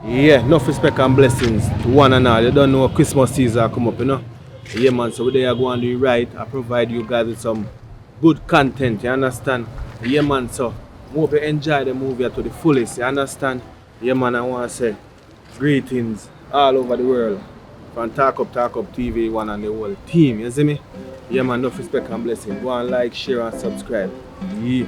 Yeah, enough respect and blessings to one and all. You don't know Christmas season come up, you know. Yeah, man, so we are going to do it right. I provide you guys with some good content, you understand? Yeah, man, so hope you enjoy the movie to the fullest, you understand? Yeah, man, I want to say greetings all over the world. From Talkup TV, one and the whole team, you see me? Yeah, man, enough respect and blessings. Go and like, share, and subscribe. Yeah.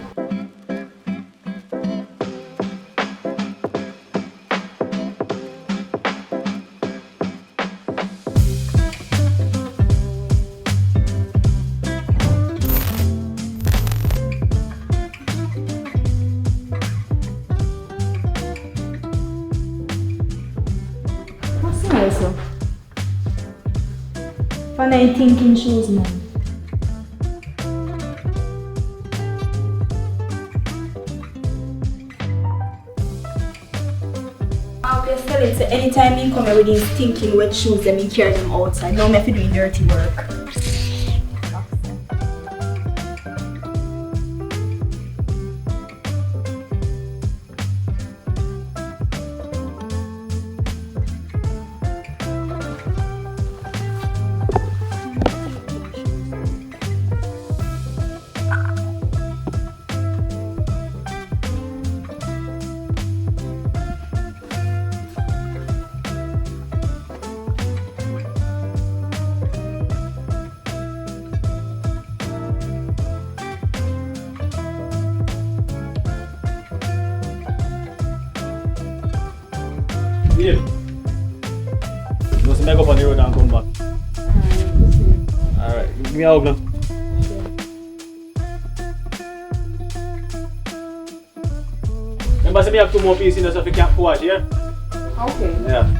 Also, fun I thinking shoes, man. I always tell him, so anytime he come here with his thinking wet shoes, then he carry them outside. Now I'm have to do dirty work. Yeah. Just make up on the road and come back. Alright, give me a hug now. Remember, say me have 2 more pieces in the stuff you can't wash, yeah? Okay. Yeah.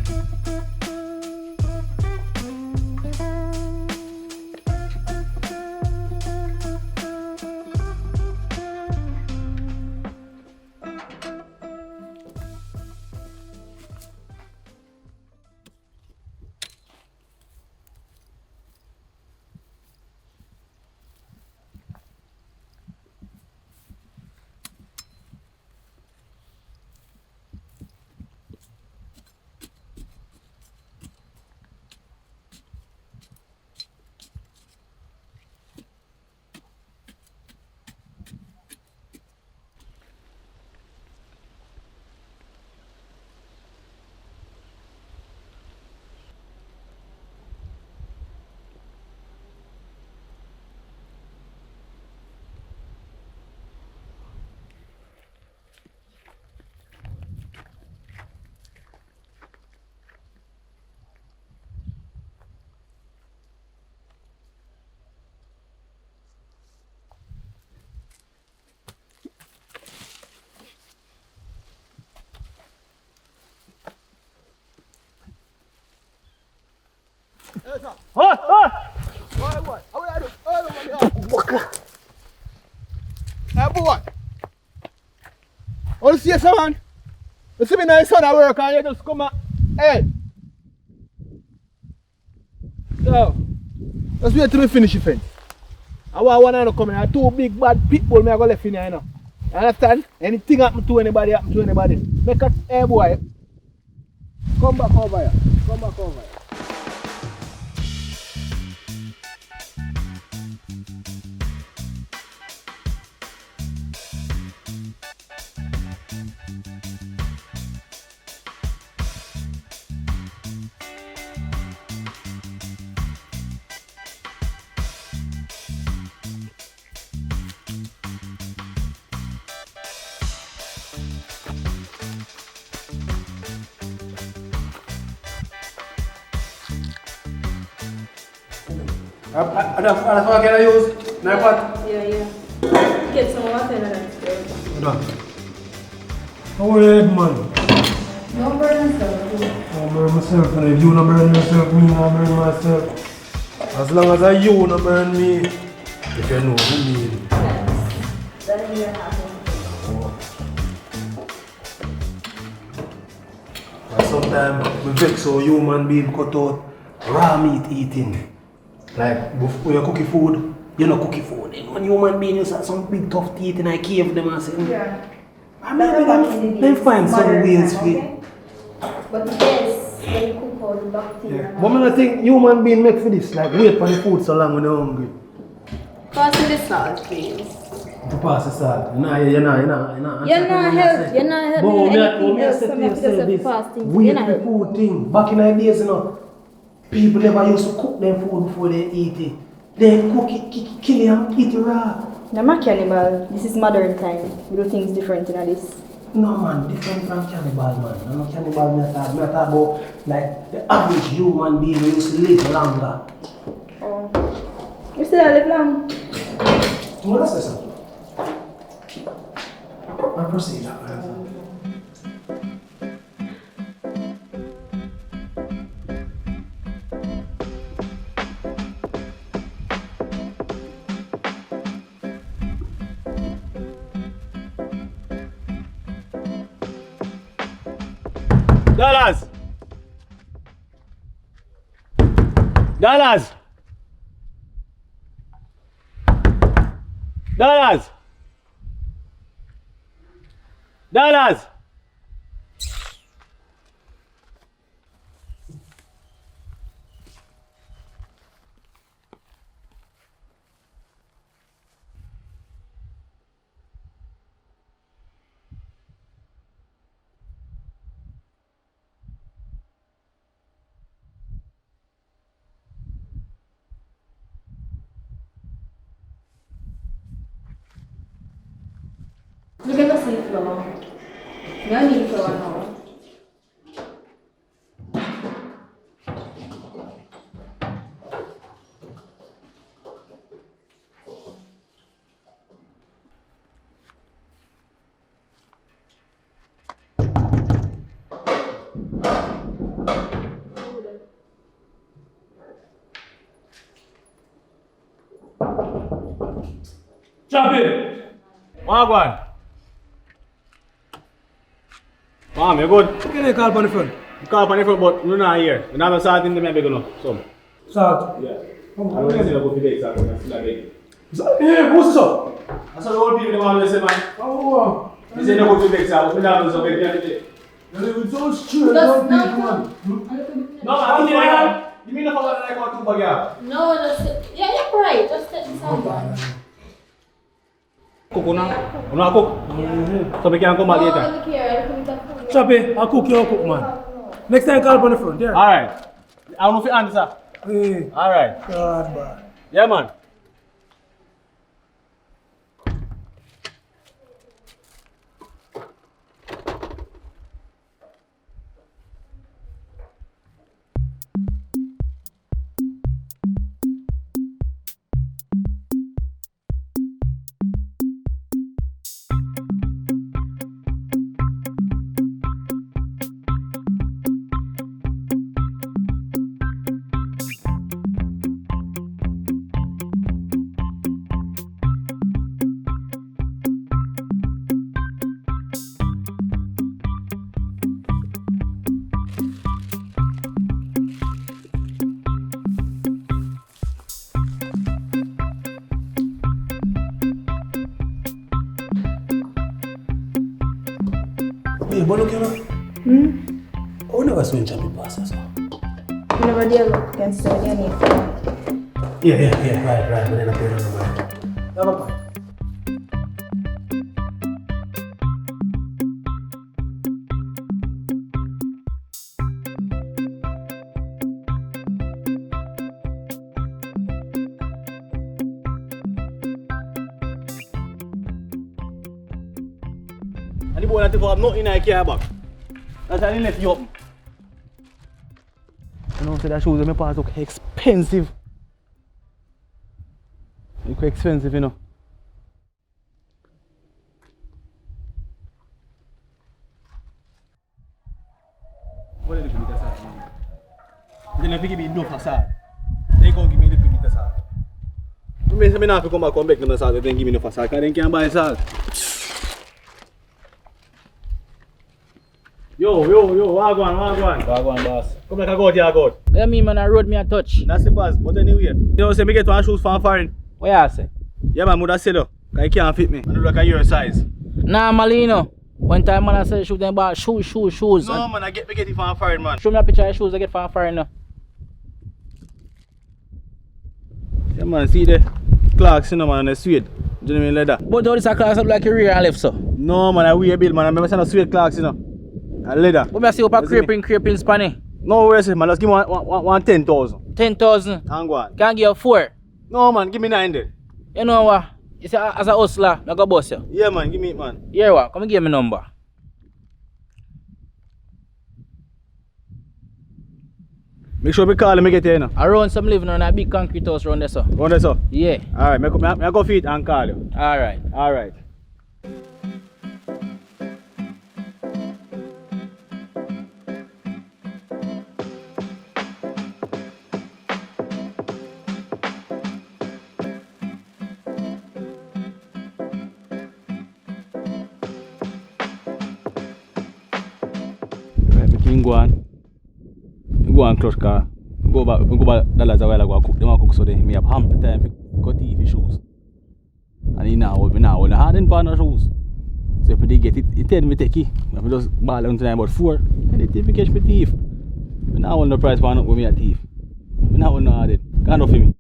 What? What? How are you doing? Hey, boy. Want to see someone? You see me now, son at work and you just come and... Hey! So, just wait till me finish the fence. I want one to come in. I 2 big bad people me I go left in here, you know. You understand? Anything happen to anybody, Make a... Hey, boy. Come back over here. That's what I can use. My pot. Yeah. Get some water in that. How are you, man? No burn yourself. I burn myself, and if you not burn yourself, me not burn myself. As long as you not burn me, if you know what I mean. That is your happen. Sometimes we vex so human being cut out raw meat eating. Like when you cook food, you know cookie food. And when human being you have some big tough teeth and I cave them and say, yeah. I mean, find some ways for it. But yes, when you cook out the bacteria. But I think human being make for this, like wait for the food so long when they're hungry. Pass me the salt, please. To pass the salt. You're not help. You're not helping me anything else. So I have to just fast things. Wait for the food thing. Back in the days, people never used to cook them food before they eat it. They cook it, kill it and eat it raw. I'm a cannibal. This is modern time. We do things different in this. No man, different from cannibal man. I'm not cannibal, I talk about like the average human being who used to live longer. Oh. You still live long? What else is it? I'll proceed. Dollars! Dollars! Dollars! Dollars! Look at the sea floor. No need floor now. Chop it! Wagwan! Mom, you good? Can I call on the front? You call on the front, but you're not here. You're not salt in the maybe go some. Salt? Yeah. I don't want to see the good today, salt. That's still a big. Hey, what's this up? That's what the old people always say, man. Oh, You say no good today, salt. We don't do something today. it's so straight. Don't be man. No, I mean, you mean the fact that I got two bagya? No, that's it. Yeah, you're right. Just take the side one. Cook una. Una cook. So we can come back later. Look here. Chop it. I'll cook you, cook man. Next time call on the front, yeah? Alright. I don't know if you answer. Hey. Alright. God, man. Yeah, man. Hey, but look, you know. I would never swing champion passes. You never deal with against the enemy. Yeah, right. But then I pay on the mind. Have a point. And the boy that have nothing I care about. That's why he left you up. You know, so that shoes in my pants look expensive. Look expensive, you know. What are you looking at that side? You're going to give me enough for salt. They can't give me a little bit of salt. You mean I have to come back and beg them salt, then give me enough for salt, because they can't buy salt. Yo, wagwan. Wagwan, boss. Come like I go there, I go. Yeah, me man, I road me a touch. That's the pass, but anyway. You know, say me get one shoes from foreign. What you say? Yeah, man, would I say though? Because you can't fit me. I look like your size. Nah, Malino. One time man I said shoot them about shoes. No man, I get it from a foreign man. Show me a picture of shoes I get from a foreigner. Yeah man, see the Clarks, you know man, on the suede. Do you know what I mean leather? But all this a class up like a rear and left so. No man, I wear a bill man, I remember saying suede Clarks, you know. And leather. But I see up a craping spanny. No worries man, just give me one 10,000. 10,000. And go on. Can't give you 4. No man, give me 900. You know what? You see as a hustler, I go boss you. Yeah man, give me it man. Here what? Come and give me number. Make sure we call him, get here, you know. Around some living on a big concrete house around there so. Round there, so? Yeah. Alright, I go feed and call you. Alright. Alright. Go and clutch car. Go back dollars a while ago cook. Them a cook so they me have ample time to cut the shoes. And he now hold hard in pan of shoes. So if they get it, it 10 me take it. If I just ball on time about 4, and they take catch me thief. We now hold no price for up with me a thief. We now hold no hard it. Can't offer me.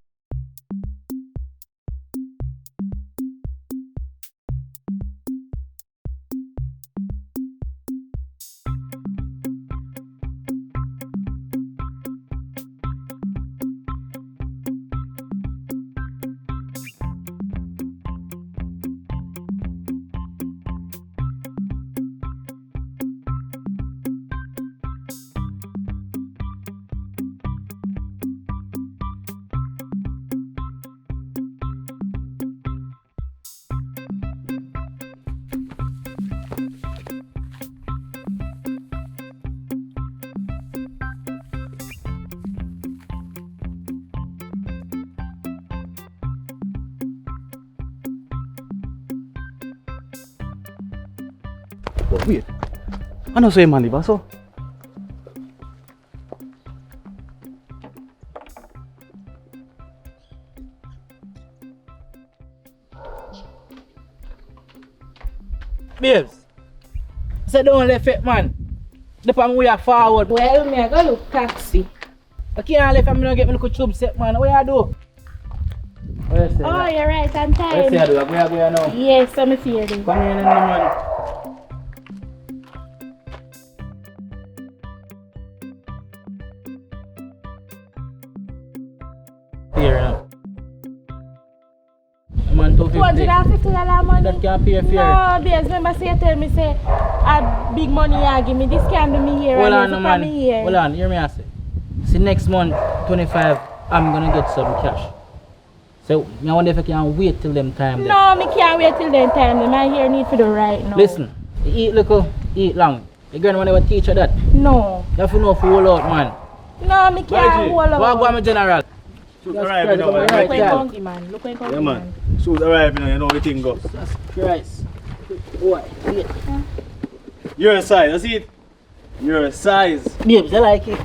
But wait, I know say man live so. Babes, say don't left it man. The time we are forward. Well, me I go look taxi. I can't left and me not get me look tube set man. What you do? What you say? Oh, you're right on What time. you say I do? Where you go now? Yes, I'm feeling. Come here and man. Here now. Man, $250 money. That can't pay fare. No, babes, remember say you tell me say a big money you give me. This can't do me here. Hold and on, this no, for man. me here. Hold on, hear me I say. See next month, 25, I'm gonna get some cash. So, I wonder if I can wait till them time. No, me can't wait till then time. My hair need for the right now. Listen, you eat little, eat long. The girl want to teach you that. No. You have to know for hold out, man. No, me can't hold What on. go on, general? Shoes Yes, arrive now, right, man. Look right, when yeah. funky man. Look when funky Yeah man. man. Shoes arrive now, you know everything go. Jesus Christ. Boy, wait. You're a size, that's it. You're a size. Babes, I like it.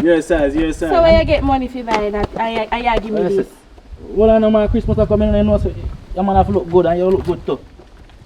You're a size, you're a size. So where you get money for buy that? I give me this. Well, I know my Christmas are coming and I know so your man have to look good and you look good too.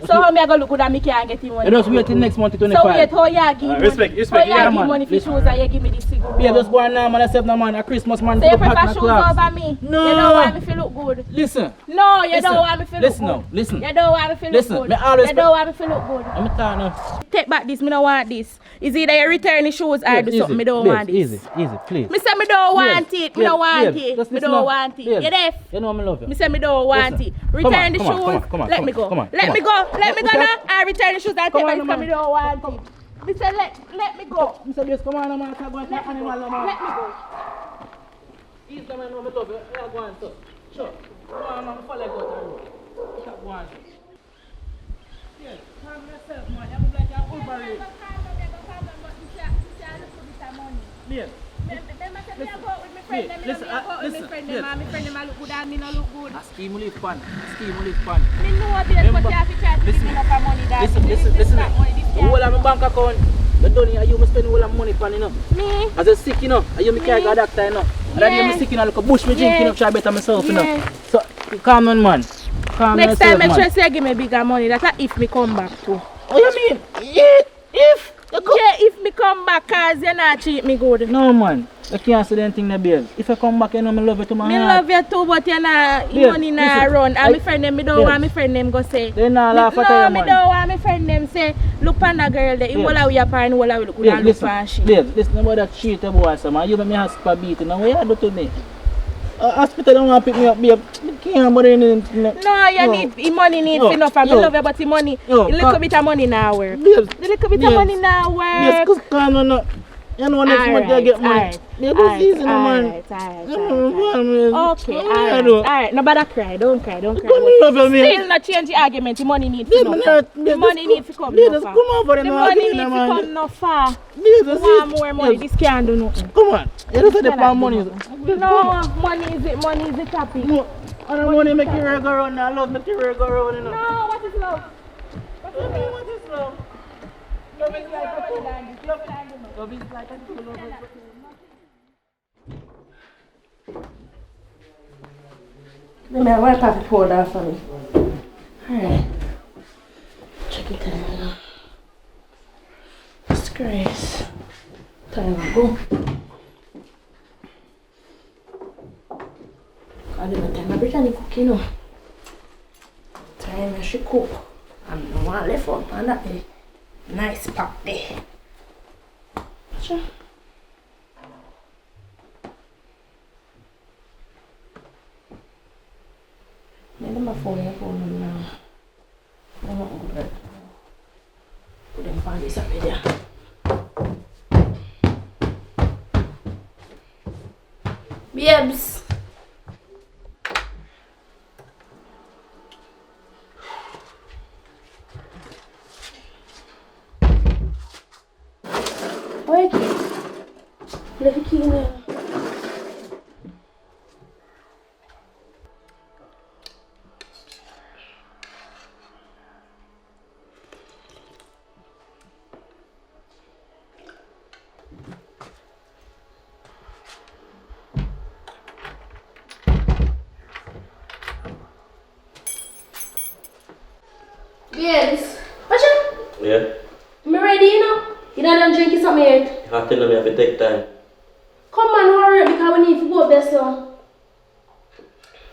So how me I go look good and me can't get him money? You just wait till next month to 25. So wait, how you give money? Respect, How you yeah, give man. money for Listen. shoes and you give me this cigarette? Yeah, just go on now, man. I said no, man. A Christmas man. So you go pack prefer my shoes clothes. over me? No. You don't want me to look good? Listen. No, you Listen. don't want me to look Listen good. now, listen. You don't want me to look Listen, good. me always You don't want me to look good. Let me talk now. Take back this, me don't want this. Is either you return the shoes or do something, me don't want this. Easy, please. Me say me don't want Babes, it, me don't want babes, it. just Me listen don't now. want it. Babes, You deaf? You know I love you. Me say me don't want Listen. it. Return the Come on, shoes. come on, Let me go. come on, Let come me on. go. Let me go Okay. now. I return the shoes and take Come back on, because me man. don't want it. Me say let me go. Mr. Bass, come on, man. Come on, Let me go. Let me go. He's coming over, love you. Yeah, go on, sir. Sure. Come on, man. Follow go to the road. Go on. Yes, calm yourself, man. You look like you're overrated. Yes. Listen, My friend look good and me no look good. A scheme will live fun. A scheme will live fun. Me know what it is, but you have to try to give me enough money that. Listen. The whole of my bank account, the money, you must spend all of money on, you know. Me? As a sick, you know, and you me carry a doctor, you know. And then you me sick, you know, like a bush me drink, you know, try better myself, you know. Yeah. So, calm down, man. Calm Next yourself, time, make man. sure you give me bigger money. That's if me come back too. What you mean? If you come... Yeah, if me come back cause you not treat me good. No man, you can't say anything there, babe. If you come back, you know me love you to my Me heart. love you too, but you not, Babe, money not listen, run. And my friend them, me don't babe. want my friend them go say. They not laugh at No, you, me man. don't want my friend them say, look on that girl there. He Babe. will have your parent, will have look Babe, look for she. listen about that cheat boy, so man. You make me hospital beating. Now what you do to me? Hospital don't want to pick me up, babe. I can't bother anything. No, you need, money needs No, enough. And no. me love you, but the money, No, a little bit of money now work. Babes, The little bit of babes, money now yes, work. cause no. You know next month you get money. Babe, it's easy, no, man. Alright. Okay, alright. alright. No bother cry, don't cry. Come love me. Still not change the argument. The money needs to Babe, come. man, The money needs to come babe, no just far. come over The and money argue, needs to man. come no far. Babe, You just want more money? This can't do nothing. Come on. You just said the pound money. No, money is the topic. No, I don't want to make you go around. I love make you go around. You know. No, what is love? What is love? Love is like a fool. Love is like a fool. Let me wipe off the powder for me. Alright. Check it out now. Disgrace. Time to go. I do my time. I pretend to cook, you know. Time I should cook. I'm the one left up on that nice pot there. Sure. Maybe my phone now. I'm not going to put them on this up there. Babes. Wait. Let me keep in there. Babes, what's up? Yeah, I'm ready, you know? You don't drink something yet? you have to tell me if it take time. Come on, hurry up because we need to go up there, so.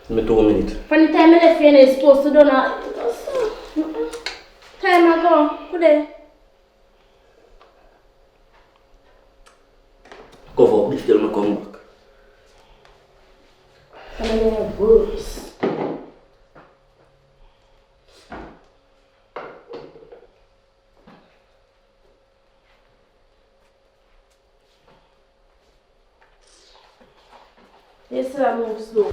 Give me 2 minutes. From the time I left here, you're supposed to do that. Time I go. Good day. Cover up this till I come back. I'm going to have bruise. Yes, I move slow.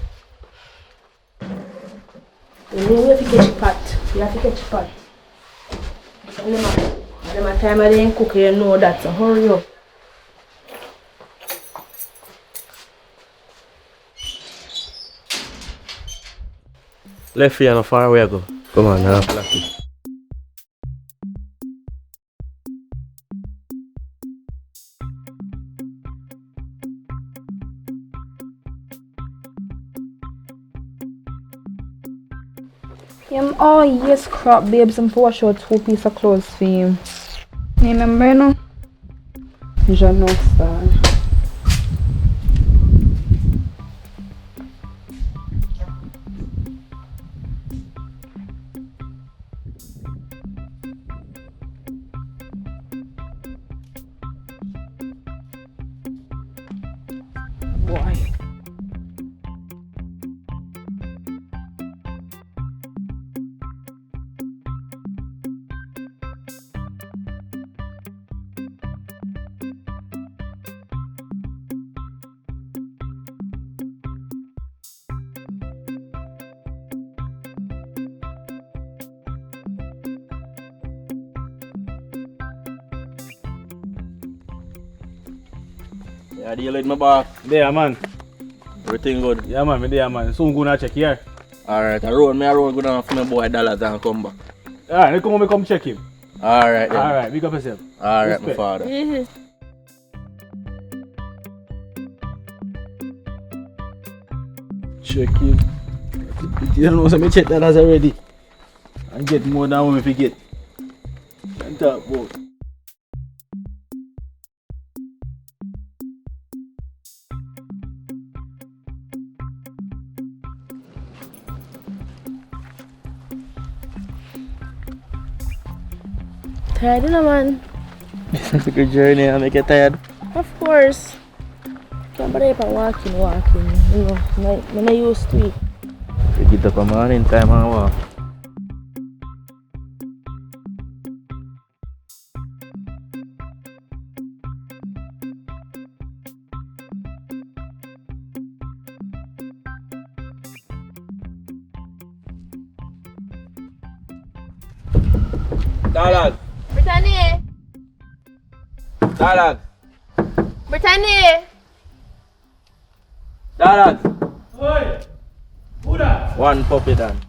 You have to catch a pot. You have to catch a pot. And the time I didn't cook, you know that. So hurry up. Left here and far away I go. Come on, now practice. Oh yes, crap, babes, I'm for wash out 2 pieces of clothes for him. Remember, you know? John no star. Boy. Yeah, deal with my back. There, man. Everything good. Yeah, man. Me there, man. Soon gonna check here. Alright, I roll good enough for my boy dollars and come back. Alright, you come home, come check him. Alright then. Alright, big up yourself. Alright, my Respect. father. Check him. You don't know, so me check that as already. And get more than what me forget. talk about. Tired, you know, man. It's a good journey, I make you tired. Of course. Can't bother if I'm walking. You know, I'm not used to it. You get up a morning time and walk. Dalag! Brittany! Dalag! Brittany! Dalag! Oi! Who that? One puppy done.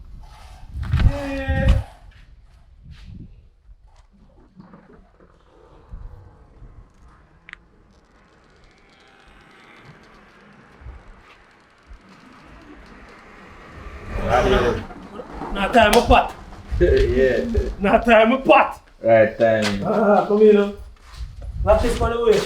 Not time of pot. Yeah. Not time of pot. Right time. Come here now. Lock this one away.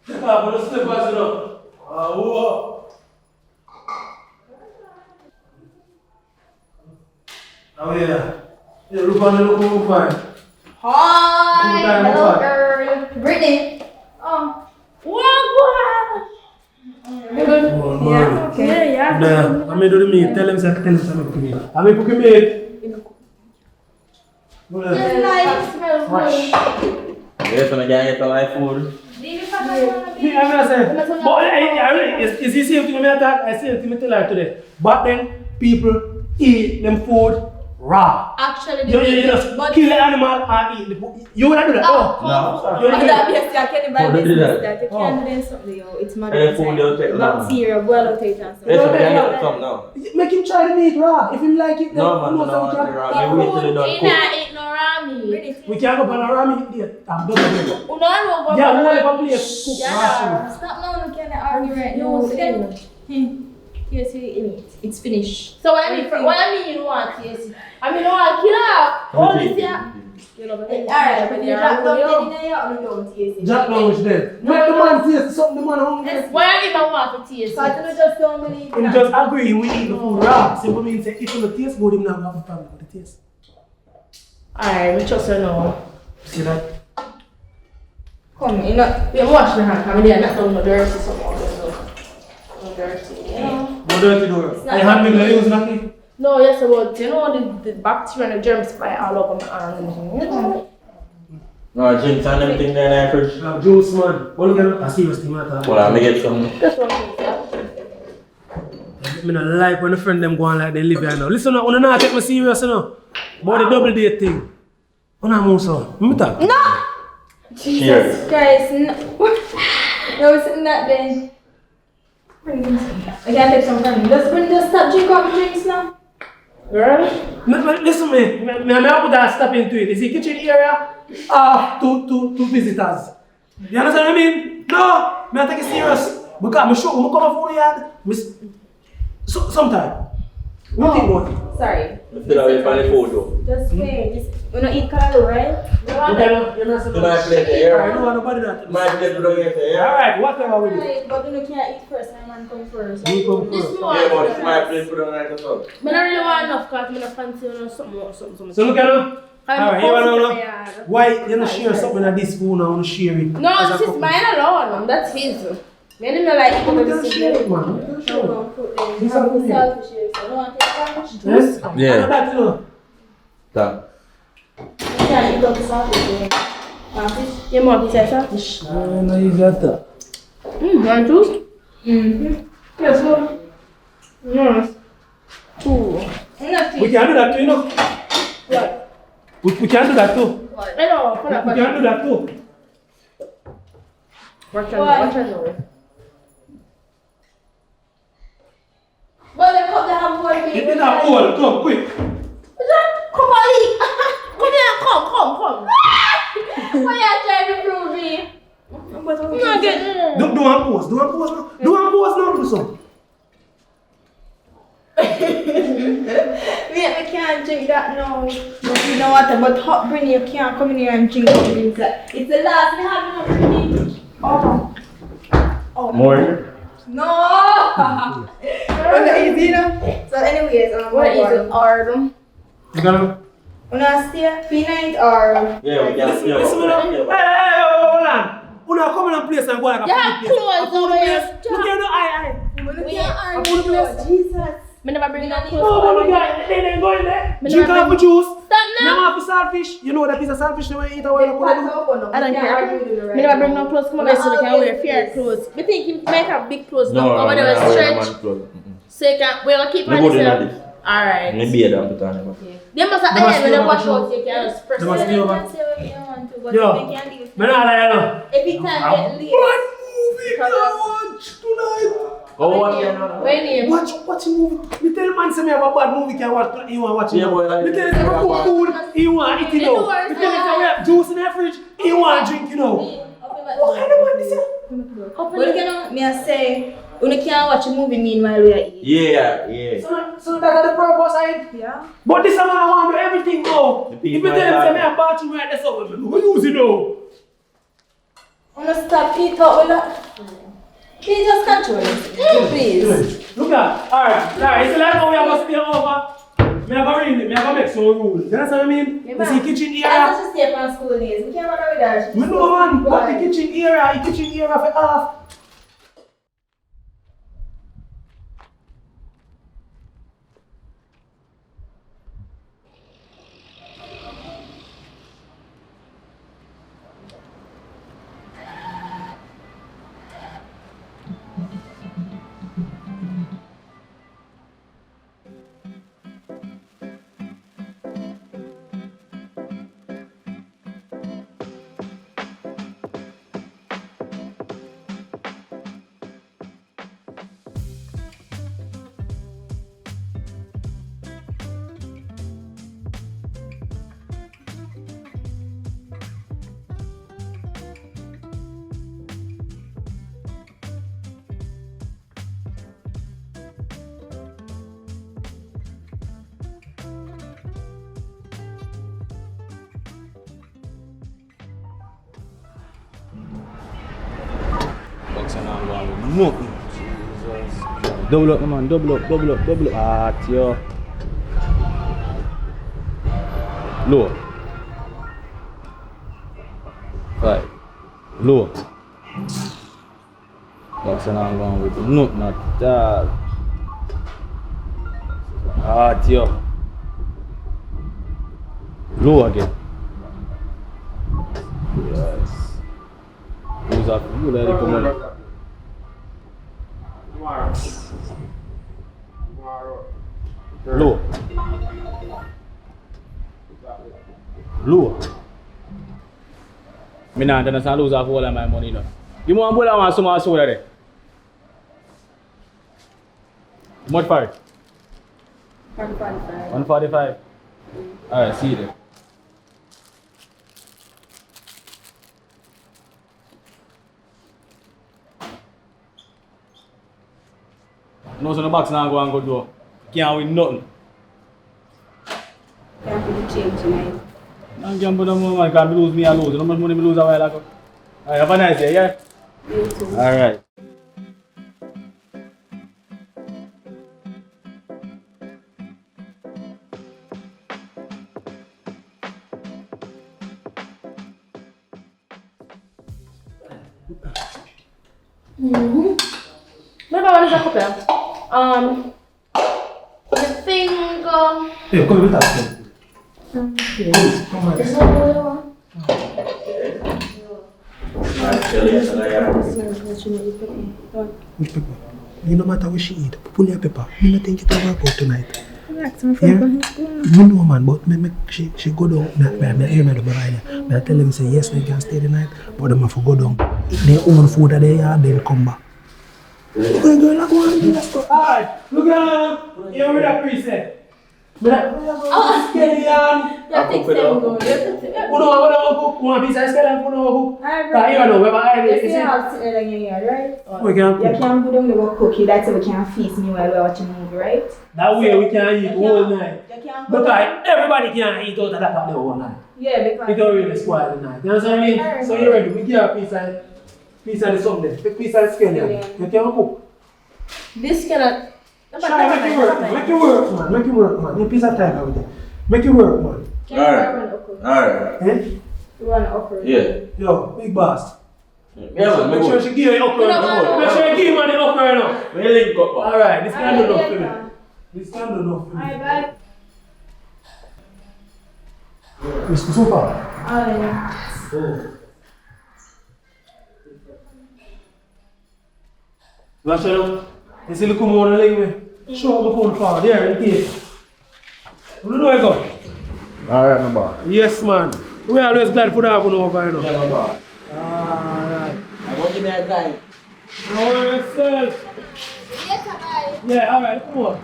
Put the slippers, you know. Oh, yeah. Yeah, look on the look fine. Hi, Time of hello pot. girl. Brittany. Oh. Oh, Yeah, okay. Yeah. Nah, I'm do the meat. Tell him something. Cook meat. I'm cook meat. Nice. Smells good. Yes, when I get my food. See, I'm not saying. But it's the same thing I attack. I say it to her today. But then people eat them food raw. Actually, You just kill the animal and eat the food. You wanna do that? Oh. No. You wanna do that? Yes, I can't Oh, they do that? You can't do something, yo. It's mad. Eh, food don't take long. Bacteria, boil out it and stuff. Yes, when I get some now. Make him try the meat raw. If him like it, then No, man, you know no, something no, try. no, wait till they don't cook. Eat no raw meat. We can't go on a raw meat date. I'm done with it. You know, Yeah, we have a place cook raw food. Stop now, you can't argue right now. No, Then, yes, it's finished. So what I mean you don't want taste? I mean you want kill her. All this here. You know, Alright, but you drop down in there, or you don't taste it. Jack now is dead. Make the man taste something the man hungry. why I even want to taste So I it? just don't believe Him that. just agree we eat the food raw. Simple means say if it taste good, him not have a problem with the taste. Alright, we trust her now. See that? Come, you know. We wash my hand. I mean, they're not doing no dirty someone. No dirty, you know. No dirty door. I hand me use nothing. No, yes, about you know the bacteria and the germs fly all over my arm. You know. No, drinks and everything there in the fridge. Now juice man. What look at a serious thing matter. Well, I'm gonna get some. Just one thing, sir. I don't like when the friend them go on like they live here now. Listen, I wanna not take me serious, you know. About the double date thing. Wanna move so? Me talk. No! Cheers. Jesus Christ, no. No, it's not then. Bring them some. I can't take some from you. Just stop drink up drinks now. Girl. Listen me, I put that step into it. Is the kitchen area to visitors? You understand what I mean? No, I take it serious. Because I'm sure when I come up from the yard, sometime. What do you think about it? Sorry. Still away from the food though. Just wait. We don't eat callaloo, right? You're not Do my plate here. I don't want nobody that. My plate do don't get there. Alright, whatever we do. Right, but you can't eat first. My man come first. You come This first. morning. Yeah, but it's my plate put on like that so. I don't really want enough because I don't fancy you know, something. So look at them. Alright, you wanna know Yeah. why you don't share something like this spoon and share it? No, As a this is couple? mine alone. That's his. Me and him are like You equal don't share it, man. You don't share it. This is for me. Selfish here, so don't want to take orange Yes? juice. Yeah. I know that, you know. Done. You can't eat up the selfish here. Selfish? You want to say selfish? No, you got that. Want juice? Yes, well. Yes. Ooh. Enough We can do that too, you know. What? We can do that too. I know. We can do that too. Watch out. But the cup that have one Get it up, hold, come quick. Come on, come here. come. Why you trying to prove me? No, get Do one pose now. Do one pose now for some. Wait, I can't drink that now. No, you know what? But hot Britney, you can't come in here and drink hot Britney. It's the last we have enough Britney. Oh. More? No! Okay, easy enough. So anyways, what is it? Or You gonna? Una stay P9 or Yeah, we can see. Listen, hey, hold on. Una come in a place and go like a Yeah, place. clothes over here. Look here, no, I. Jesus. Me never bring no Oh, clothes. but we got they didn't go in there. Me Drink never up a bring- juice. Stop now. Now have a saltfish. You know that piece of saltfish they will eat away. I don't care. Me never bring no clothes. Come on, so they can wear fair clothes. Me think you might have big clothes now, or whatever stretch. So you can, we'll keep on No good in this. this. Alright. Maybe I don't put on it. They must have They must iron when they feel wash about out, you can just press They must it. feel about- Yo, man, I like If you can't get late. what movie can I watch tonight? Oh, what? When you Watch a movie. Me tell man say me have a bad movie can watch. He want watch it. Yeah, now. boy, like- Me tell him say me cook food. He want eat it now. Me tell him say we have juice in the fridge. He want drink you know. What kind of man this is? But you can, me I say, you can't watch a movie meanwhile we are eating. Yeah. So that's the purpose side. Yeah. But this man I want to do everything now. The If people you tell him like say me that. a bathroom right there, so we use it now. Wanna stop Pete out with that? Please just control it. Please. Look at, alright, it's like how we have to stay over. Me have a make some rules. You understand what I mean? Yeah, You see man. kitchen That's area. just stay from school days. We can't bother with that. We know man, but the kitchen area for half. Double up, man. Double up. Ah, yo. Low. Right. Low. That's what I'm going with. No, not that. Ah, yo. Low again. Yes. Who's up? You let it come on. Low. Low. Me nah understand lose half all of my money now. You want to want some more soda there? How much for it? 145. 145. Alright, see you there. No, so the box now go and go do. Can't win nothing. Can't put the change tonight. I can't put no more man, can't lose me, I lose. How much money me lose a while ago? Alright, have a nice day, yeah? You too. Alright. Remember what is a couple? The finger. Hey, come with us. Is that what you want? You no matter what she eat, pull your pepper. You not think it will work out tonight. Ask me for going to school. You know man, but she go down. I hear me the bride. I tell them say yes, they can stay the night, but them have to go down. Eat their own food that they are, then come back. Alright, look at you with that preset. Oh, skeleton. You have to take them go. Who know what I cook? One piece of skeleton, who know cook? Alright. You know, where I You is see it? how sit there in your yard, right? We can You cook. can't go down there and cook it. That's how we can feast me while we're watching movie, right? That way we can eat all night. You can't go. Because everybody can eat out of that up there all night. Yeah, because. It don't really spoil the night. You know what I mean? So you ready? We give a piece of the something. A piece of skeleton. You can cook. This cannot. Try make it work, man. Make it work, man. Make it work, man. A piece of time out there. Make it work, man. Alright. Eh? You want to offer? Yeah. Yo, big boss. Yeah, Make sure she give you okra. Make sure you give him the okra now. we link up. Alright, this can do enough for me. This can do enough for me. Alright, bye. It's super. Alright. Watch out. You see the come on the leg me? Show up my phone forward there in case. You know where I go? Alright, my boy. Yes, man. We always glad for that one over here now. Yeah, my boy. Alright. I want to give me a guy. How are yourself? Yeah, alright, come on.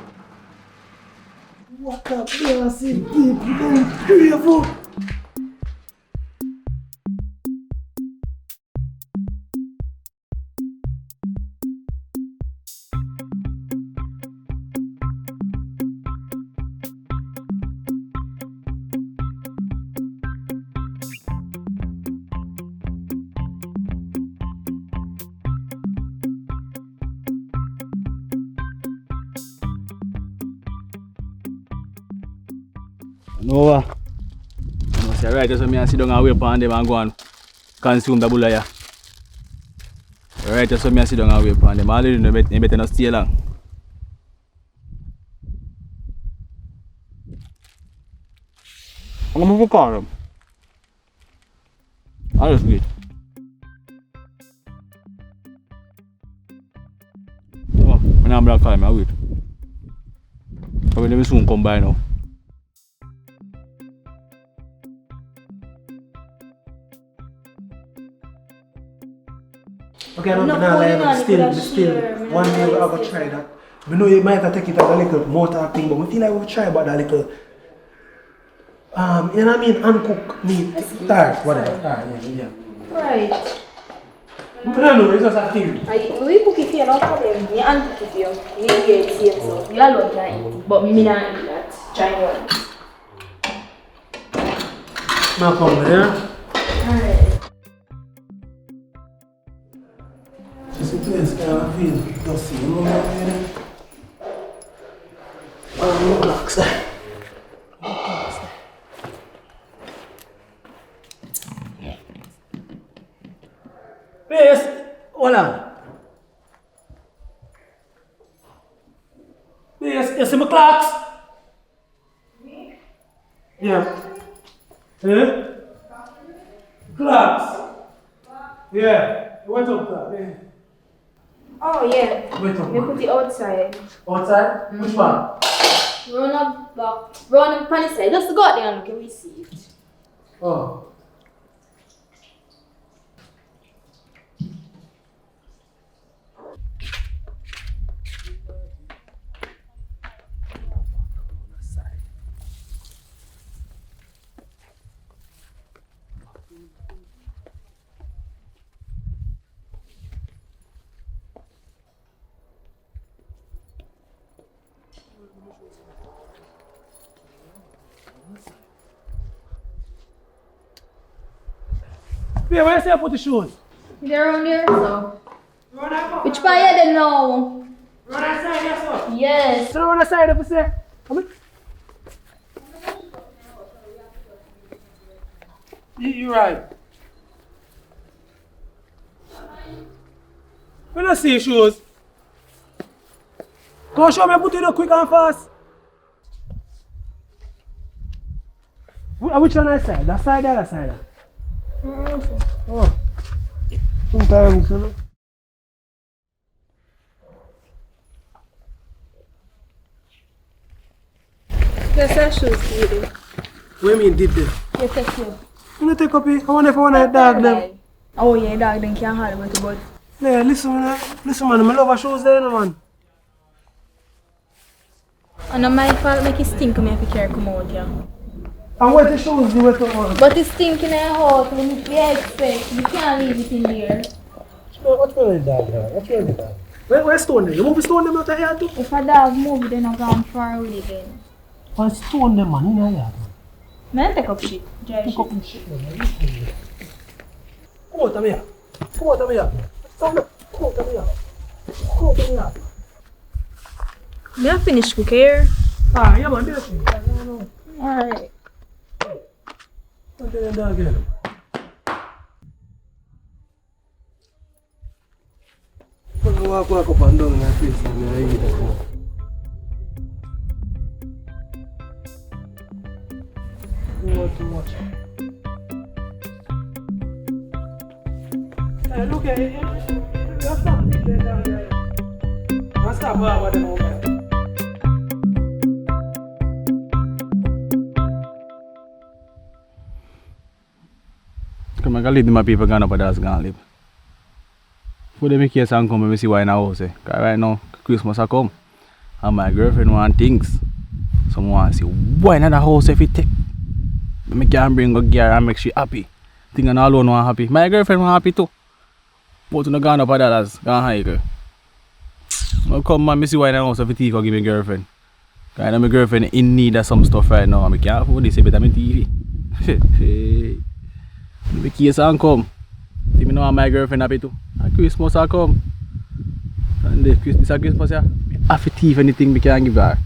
What up, there? I see deep, very beautiful. No, no, say right, so me I sit down and wait for them and go and consume the bulla ya. Right, so me I sit down and wait for them. All you know, you better not stay long. I'm going to call them. I'll just wait. Oh, I'm not going to call them, I'll wait. I will soon come by now. Okay, I don't know, still, one day we're going to try that. We know you might have to take it as a little more talk thing, but we feel like we'll try about that little, you know what I mean, uncooked meat, tart, whatever. Yeah. Right. No, it's just a thing. We cook it here, no problem. Me and cook it here. Me get it here, so you alone can eat it. But me not eat that. Try one. No problem, yeah? Alright. This place kind of feel dusty, you know what I mean? Oh, no blocks there. Yes, hold on. Yes, you see my clocks? Yeah. Eh? Clocks. Yeah. Wait up, clock. Yeah. Oh yeah. Wait up, We man. put it outside. Outside? Which one? Run up back. Run up on the side. Just go out there and look and we see it. Oh. Yeah, where you say I put the shoes? They're around there, so. Run up. Which part you then now? Run outside, yes, sir. Yes. So run aside up there. Come on. You right. When I see your shoes, go show me put it up quick and fast. Which one I side? That side or that side? Oh. Sometimes, you know. Yes, I should see it. What do you mean did them? Yes, I should. You know take up here. I wonder if I want to dog them. Oh yeah, dog them can't hold with the butt. Yeah, listen man, I love our shoes there, man. And my fault make it stink when I have to carry come out here. And what the shoes you wear to work? But it's stinking in the house, we expect. You can't leave it in there. What's wrong with that, girl? What's wrong with that? Where's Stone them? You move Stone them out of here too? If a dog move, then I'm gone far away again. Why Stone them, man, in here? Man, take up shit. Dry Pick shit. up and shit, man. Come out of here. Come out of here. Come out of here. Come out of here. Me have finished cook here. Ah, yeah, man, there's me. Alright. What are you doing again? I'm going to walk up and down in my face and I eat that now. Too much. Hey, look at it. Just stop eating down there. Just stop over them over there. Come on, leave my people gone up, but that's gonna live. For them case and come and see why in the house. Because right now, Christmas has come. And my girlfriend want things. Someone want to see why in the house if it take. I can bring a girl and make she happy. Think I'm alone want happy. My girlfriend want happy too. But you gone up at dollars, gone high girl. I come and see why in the house if it take or give me girlfriend. Because my girlfriend in need of some stuff right now. I can't afford this, but I'm in TV. The case and come. See me know my girlfriend happy too. And Christmas will come. And this Christmas yeah. I have to thief anything we can give her.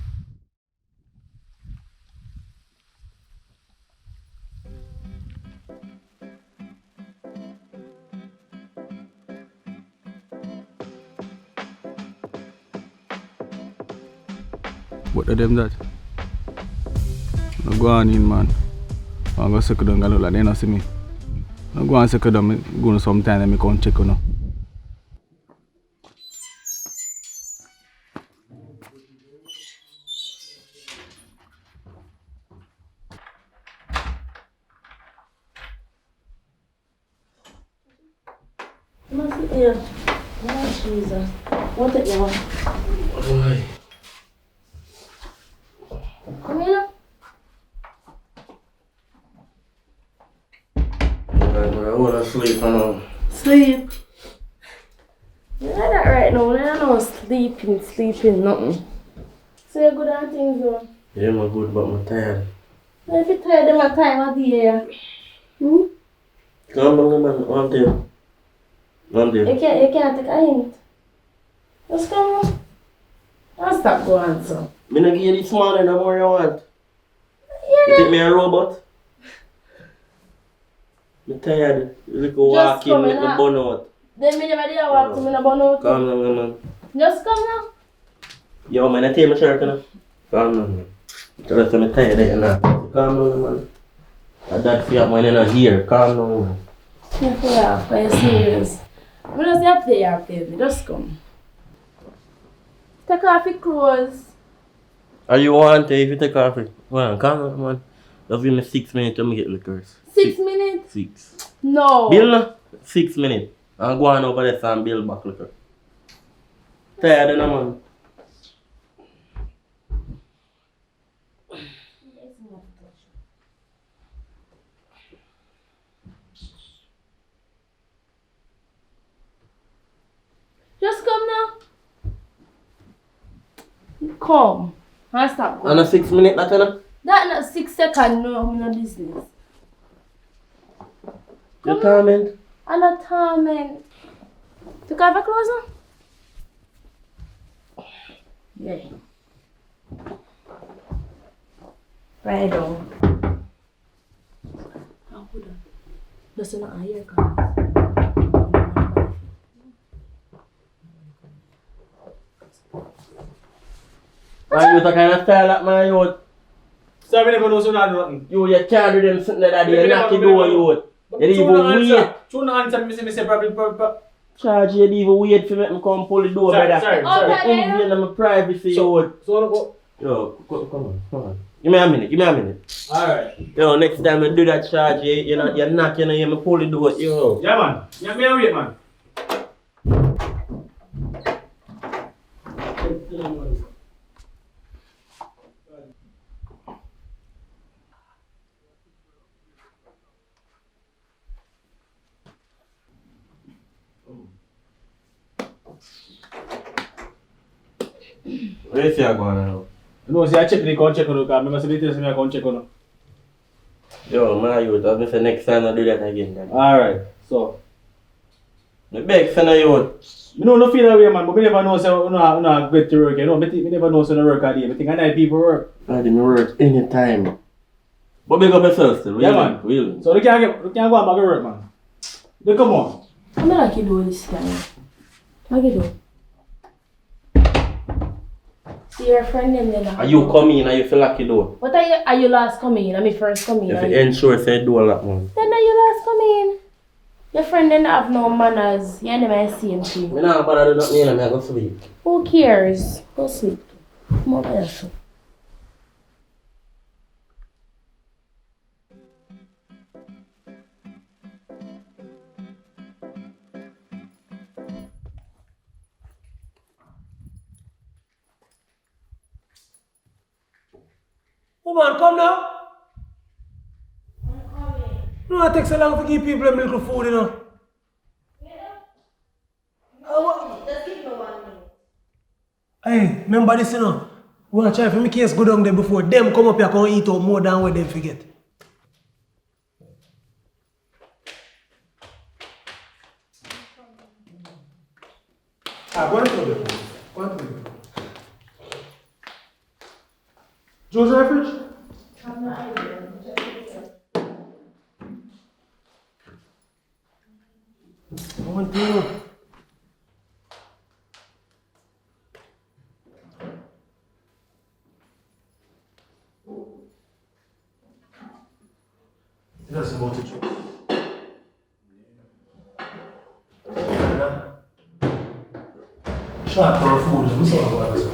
What are them that? I go on in, man. I'm going to second down and they don't see me. I go and second down, go sometime and I come check on. Yeah. Oh, Jesus. What the hell? Why? Come here. I wanna sleep now. Sleep. You like that right now? I don't know sleeping, nothing. So you're good at things though. Yeah, I'm good, but I'm tired. Well, if you're tired, then my time of the year. Come on, man. One day. One day. You can't take a hint. Just come on. I'll stop going so. I'm not give you this morning, no more you want. Yeah, You think me a robot? I'm tired. You look walking, come make in, me burn out. Then me never did walk to me in a burn Calm down, man. Just come now. Yo, man, I take my shirt now. Calm down, man. Tell us I'm tired right now. Calm down, man. That fear, man, you're not here. Calm down, man. Yeah, are you serious? We just have to play. Just come. Take off your clothes. Are you want if you take off it? Well, calm down, man. Just give me 6 minutes to make it liquors. 6 minutes? 6. No. Bill, no? 6 minutes. I'm going over there and bill back liquor. Tired, no, man. Just come now. Come. And stop going. And a 6 minutes, that, you know? That not 6 seconds, no, I'm not business. You torment? I'm not torment. Take off your clothes now? Yeah. Right down. Oh, hold on. Listen, I hear guys. Why you the kind of style that man, you? So I never know so nothing. You can't do them something like that, you knock the door, you. You didn't even wait. Tune answer me say probably. Charge, you didn't even wait for me to come pull the door, brother. Sorry. Okay. Invade my privacy, you. So Yo, come on. Give me a minute. alright. Yo, next time you do that charge, you're knocking and you pull the door, yo. Yeah man. Yeah, me wait man. Where is you going now? You know, see, I check the account check on you, because I must be telling me I can't check on you. Yo, my youth, I say next time I do that again. Then. Alright, so. The big fan of youth. You know, no feel that way, man, but I never know, so, you know, get to work, you know, I never know, so, no work all day. I think I know people work. I didn't work anytime. But big up yourself still. Yeah, man. Really. So, you can't go back to work, man. Then come on. I'm not like you do this time. What you do? See your friend in there now. Are you coming or you feel like you do? What are you last coming? I mean first coming. If you ensure say do a lot man. Then are you last coming? Your friend didn't have no manners. You never see him thing. Me nah bother do nothing and I go sleep. Who cares? Go sleep. Come over here. So. Woman, come now. No, it takes so long to give people a milk food, you know. Just give me 1 minute. Hey, remember this, you know. We want to try to make case go down there before them come up here and eat out more than what they forget. Go on to the phone. Go on to the phone. Joe's reference? One, two. That's about to choose. Shot for food, I'm sorry about this.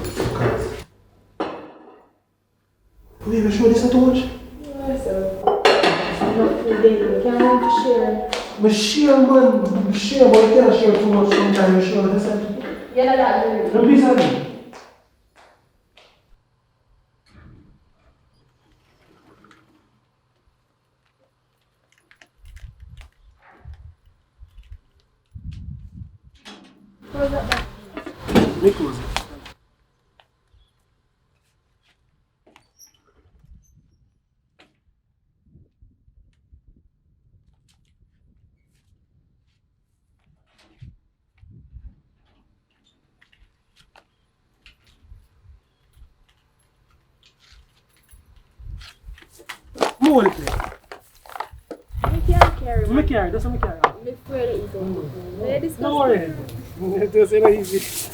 Will you ever show this at all? Yes, sir. Not today. We can't share. But share, man. Share, but you can't share too much sometimes. You sure, listen. Yeah, that's No, please, honey. What's that? Make close it. More it. I can't carry Me carry, that's what me carry. I'm afraid of eating. Ladies, No worry. It's not easy.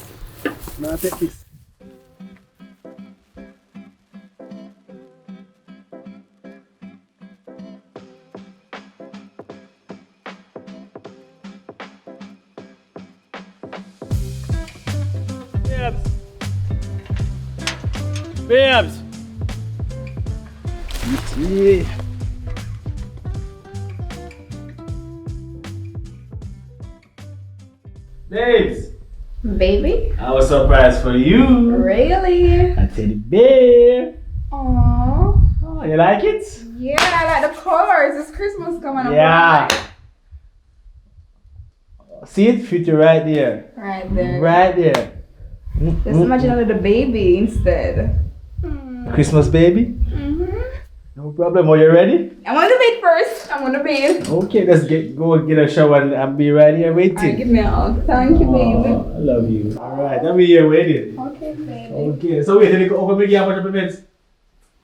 Now take this. Babes! Yeah. Babes! Baby? I have a surprise for you. Really? A teddy bear. Aww. Oh, you like it? Yeah, I like the colors. It's Christmas coming up. Yeah. See it? Future right there. Right there. Right there. Just imagine a little baby instead. Christmas baby? Mm-hmm. No problem. Are you ready? I want to bathe first. I want to bathe. Okay, let's go get a shower and I'll be right here waiting. Alright, give me a hug. Thank you, baby. Oh, I love you. Alright, I'll be here waiting. Okay, baby. Okay, so wait, let me go over my much of minutes.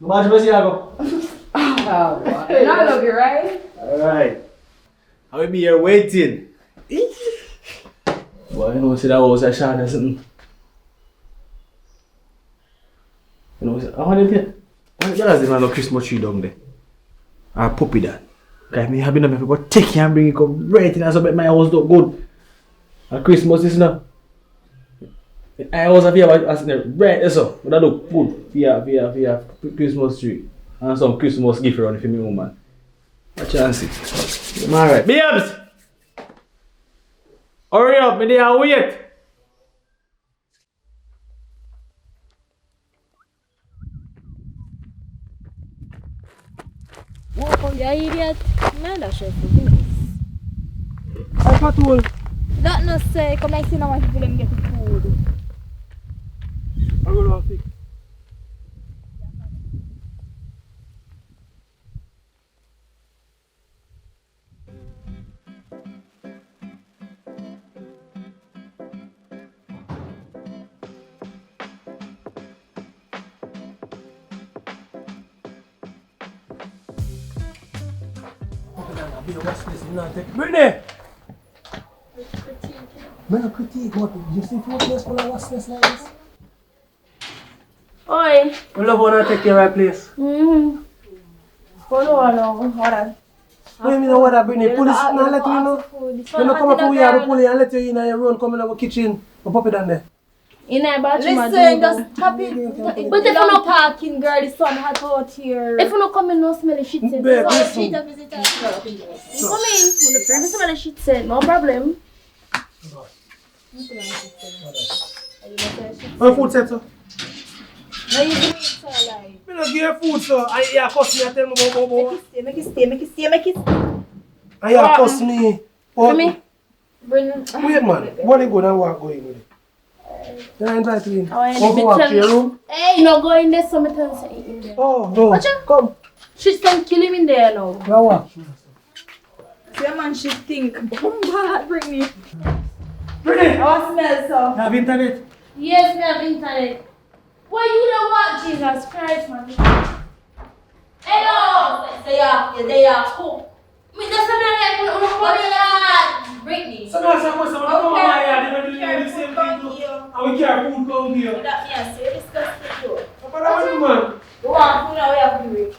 How much was go? Oh, boy. And I love you, right? Alright. I will be here waiting. Well, you know, see that was a shot or something. You know, I want to tell you, man, Christmas tree down there. Or puppy that. Because me having them, if I go take it and bring it come right in, so my house look good. At Christmas is now. I was here asking them, right, so that look good via Christmas tree. And some Christmas gift around for me, woman. A chance it. Alright. Babes! Hurry up, me there wait. You idiot. Man, that shit for this. I patrol. That no say, come like see now people them get food. I'm roll off it. Brittany! Man, a critique. What? You see food place full of what's like this? Oi. We love when I take care of place. Hold on now. Hold on. What do you mean what that Brittany? Police not let you know? You know come up here and pull you and let you in and you run come in our kitchen. We pop it down there. In a bathroom. Listen, just stop it. But But if if you you no not parking, girl, the sun hot out here. If you no come in, no smell the shit in. Babe, Come listen. in. Come in. When the previous smell the shit in, no problem. What food set so? No, you give me so like. Me not give you food so. And you cuss me and tell me about. Make it stay. And you cuss me. Come in. Bring. Wait man, what you go and walk go in with it? Then I invite you in. Oh, I Go walk to your room. Hey, you no go in there, so me tell you in there. Oh no, Watch out. come. She's gonna kill him in there now. Go walk. See, man, she think. Bombard, bring me. Brittany, I smell so. you have internet? Yes, me have internet. Why you don't want Jesus Christ, man? Hello. They are. Oh. Me just a minute, I'm gonna Brittany. So now some come over my yard, they do the same thing too. And we carry food come here. That me and say disgusting too. What about you man? You want food now? We have to do it.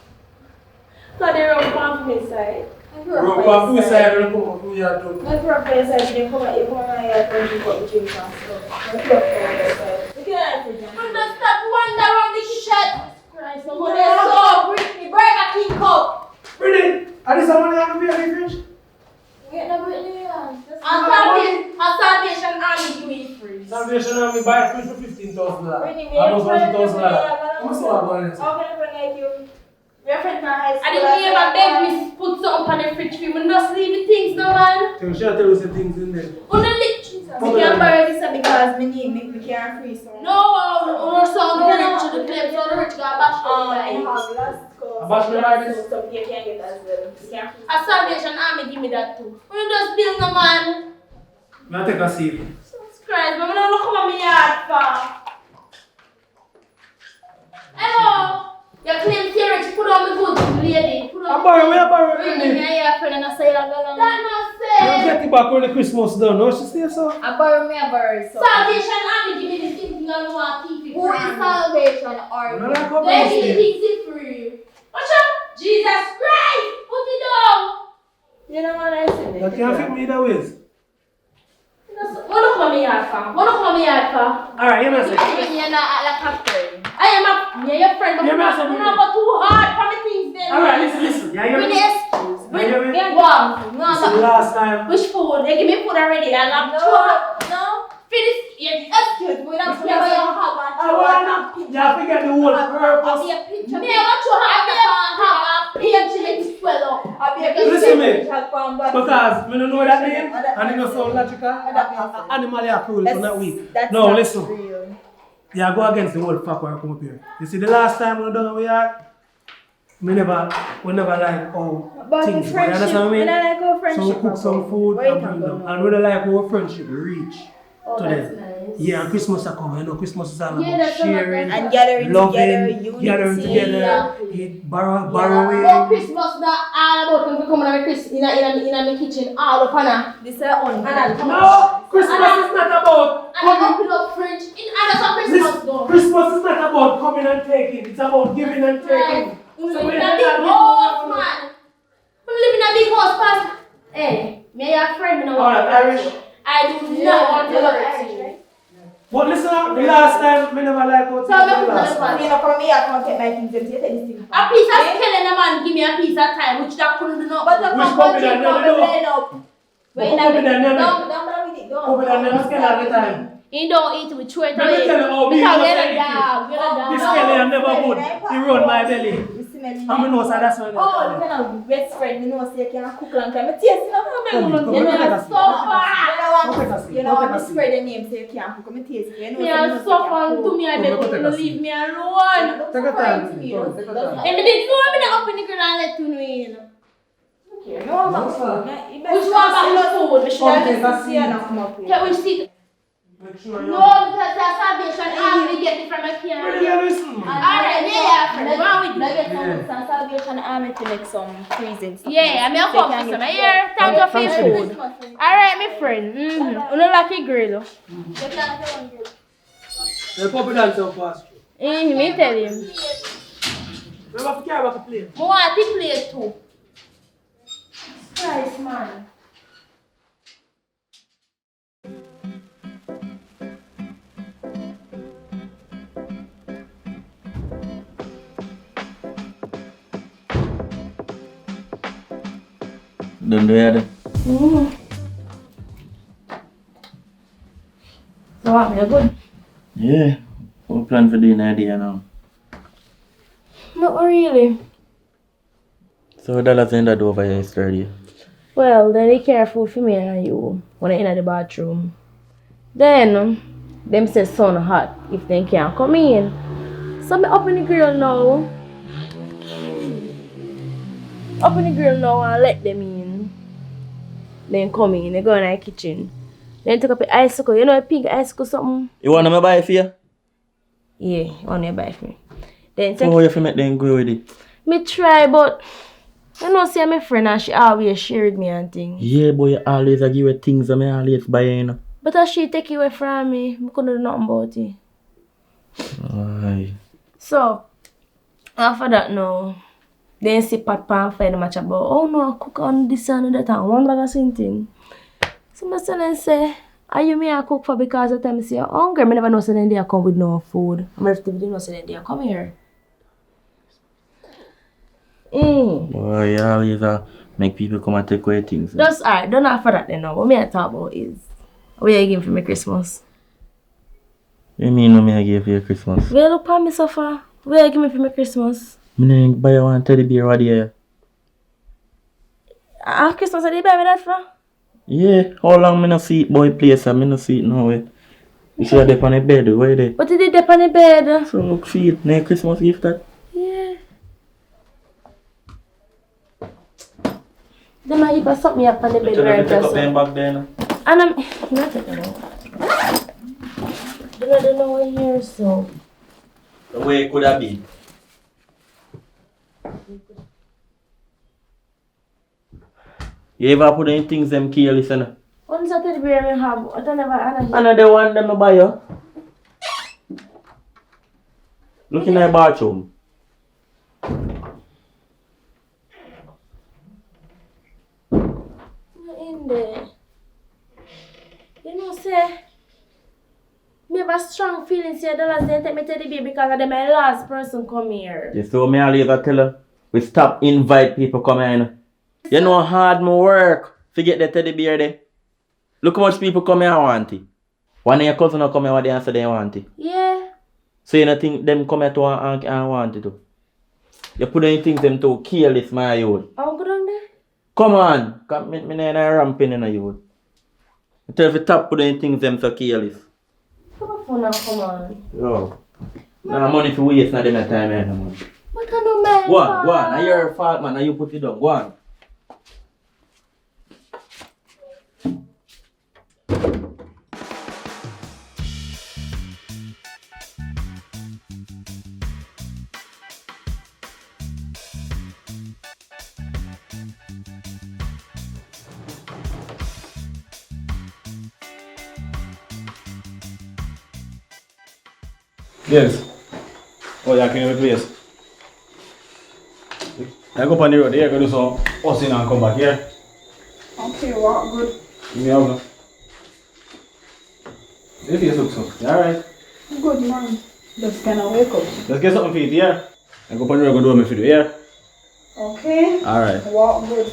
So they run from inside. Bro, come food side and come over here too. My professor didn't come out. You come out here and you got the drink and stuff. My professor. Look at that. I'm just stop wander around the kitchen. Christ, I'm But gonna they so Brittany, break a king cup. Brittany, are this someone you have to be in the fridge? Get the Brittany on. Salvation Army give me free. Salvation Army buy a fridge for $15,000. Brittany, we Almost are friends. $1,000. How much you want to How can a friend like you? We are friends in high school. I didn't ever beg me to put something on the fridge for you. I'm just leaving things now, man. Tell me, shall I tell you some things in there? On the lip. We can't borrow this because we can't free some. No, or some go rich to the clip, so the rich got bashed on I the have lost cause. A bash me like this? So you can't get as well. You can't free. A Salvation Army give me that too. When you just build no man. May I take a seat? Jesus Christ, man, I don't come on my yard for. Hello. You claim theory, put on the goods, lady. Put on I borrow, where I borrow Bring Brittany? me here, friend, and I say you're gonna. That not You say. get it back when the Christmas done, no? She stay so? I borrow so. Salvation Army give me the same thing I don't want to keep it. Who is Salvation You Army? know like how They much give me stay? things it free. Watch out! Jesus Christ! Put it down! You know what I said? You can't fit me either ways. What look at me yard for? What look at me yard for? Alright, you know what I'm saying? You're not like a friend. I am your friend, but Yeah, you're man, not so- go too hard for me things then. Alright, listen. Yeah, you Bring know the excuse. Bring Yeah, yeah, what? This is the last time. Which food? They give me food already. I love No. Finish. Yeah, excuse me. That's what you have. I wanna, you forget the whole purpose. Me, I want to have a page to swell up. Listen me, because I don't know that name and it don't sound logical. Animally are cruel, so not weak. No, listen. Yeah, go against the whole fuck when I come up here. You see, the last time we done we had, we never like how things go. You understand what I mean? So we cook some food and bring them. And we don't like our friendship reach to them. Yeah, and Christmas are coming. You know, Christmas is all about sharing, And gathering loving, together, gathering unity. together, borrowing. But Christmas not all about when we come in the kitchen all up on This is on. No, Christmas is not about and I coming. open up fridge. That's how Christmas goes. Christmas is not about coming and taking. It's about giving and taking. We live in a big house, man. We live in a big house, Pastor. Hey, me and your friend, no. Alright, Irish. I do not want to hurt you. But listen, the last time, we never like how So things me the put last the time. You know, from me, I can't take my things and you take this thing. A piece of killing a man give me a piece of time, which that couldn't do not. But the Which puppy that never do? Wait, What puppy that never? don't with it. Puppy that never scared all the time. He don't eat it, we throw it Let me away. tell you how Because big we're was a dog, we're a This dog. Kelly are never good. He run my belly. see me. I'm know so that's why. Oh, you can have best friend, you know, so you can cook long time. But yes, you know, Come, you take know, a so seat. far. You know, Take a I'm seat. spread the name so you can't cook. I'm taste it. You know, Me are so fun to me, I beg you to leave me alone. Take a time. Take a time. And me did know me not open the grill and let you know, you know. Okay, no, No, sir. Which one about the food? We should have listened to you and come up here. Yeah, which seat? Make sure No, you. because that's salvation army get it from a can. Really listen. Alright, yeah, friend. What are we Now doing? get some Salvation Army to make some freezing stuff. Yeah, I'm here for some. I hear time to feel food. Alright, my friend. Mm-hmm. You know like a grill. The puppy dance so fast. Me tell him. We have to carry back a plate. I want to play too. Christ, man. Don't do it. So what, me good? Yeah. We plan for dinner there now. Not really. So dollars in that over yesterday. Well, then they care food for me and you when I in the bathroom. Then, them say sun hot if they can't come in. So me up in the grill now. Up in the grill now and let them in. Then come in, they go in the kitchen. Then take up the icicle. You know a pink icicle something? You want me buy it for you? Yeah, you want to buy for me. Then So take how you fi make them go with it? me try, but you know, see my friend and she always shared me and things. Yeah, boy, you always give you things that me always buy, you know. But as she take it away from me, I couldn't do nothing about it. Aye. So, after that now, then see Papa and find much about, oh no, I cook on this and that and one bag of same thing. So my son say, are you me I cook for because the time I say I'm hungry? I never know say they come with no food. I'm relatively know say they come here. Boy, you always make people come and take away things. Just alright, don't after that then now. What me I talk about is what you give for me Christmas. You mean what me I give you Christmas? Where look for me so far? What you give me for my Christmas? Me nah buy you one teddy bear what there. Christmas I did buy me that for? Yeah, how long me no see it boy place and me no see it now way. You should have on the bed, where they? But you did dip on the bed. So look see it, na Christmas gift that. Yeah. Then I even something up on the bed Should right have take up so. them back there now. And I'm not taking it. I don't know what here so. The way it could have been. You ever put any things them careless in? Once I tell bear me have, I don't never Another one them I buy you. Look in the bathroom. in there. You know, say, me have a strong feeling say the last day take me to the baby because of the my last person come here. You saw me always tell her, we stop invite people come in. You know how hard me work to get the teddy bear there. Look how much people come here and want it. One of your cousins come here what they answer they want it. Yeah. So you don't think them come here to and want it too. You put any things them to careless my youth. How good on there? Come on, come me na ramping in a youth. I tell you top put any things them so careless. Come on now, come on. Yo. Nah money for waste not them time here no man. What can do man? Go on, now your fault man, now you put it down, go on. Yes. Oh, yeah, can you have a place? I go up on the road here, go do some hustling and come back here. Okay, what good? Give me a hug. Your face looks so. You alright? Good man. Just gonna wake up. Let's get something for you here. I go up on the road, go do me for you here. Okay. Alright. What good?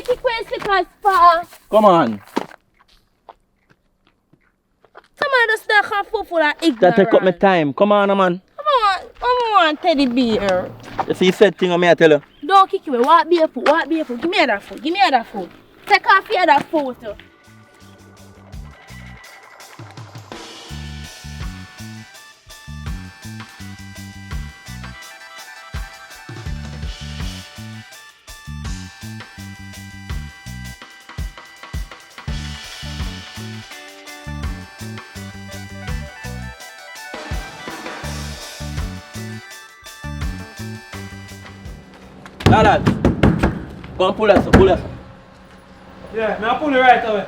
you kick my slippers for? Come on. Someone just stuck on foot full of ignorance. That take up my time. Come on, man. I want teddy bear. You see, said thing on me, I tell you. Don't kick me. Walk barefoot. Walk barefoot. Give me other foot. Give me other foot. Take off your other foot. Lad, go and pull us up, pull us up. Yeah, I'll pull it right away.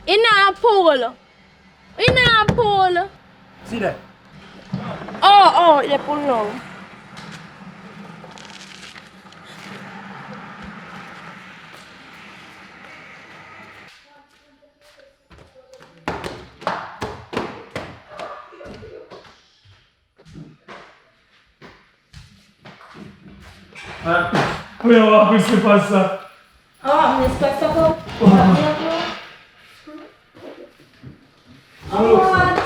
In a pool. In a pool. See that? Oh, they pull now. We are walking slippers, sir. Oh, Miss Christopher. How looks, sir?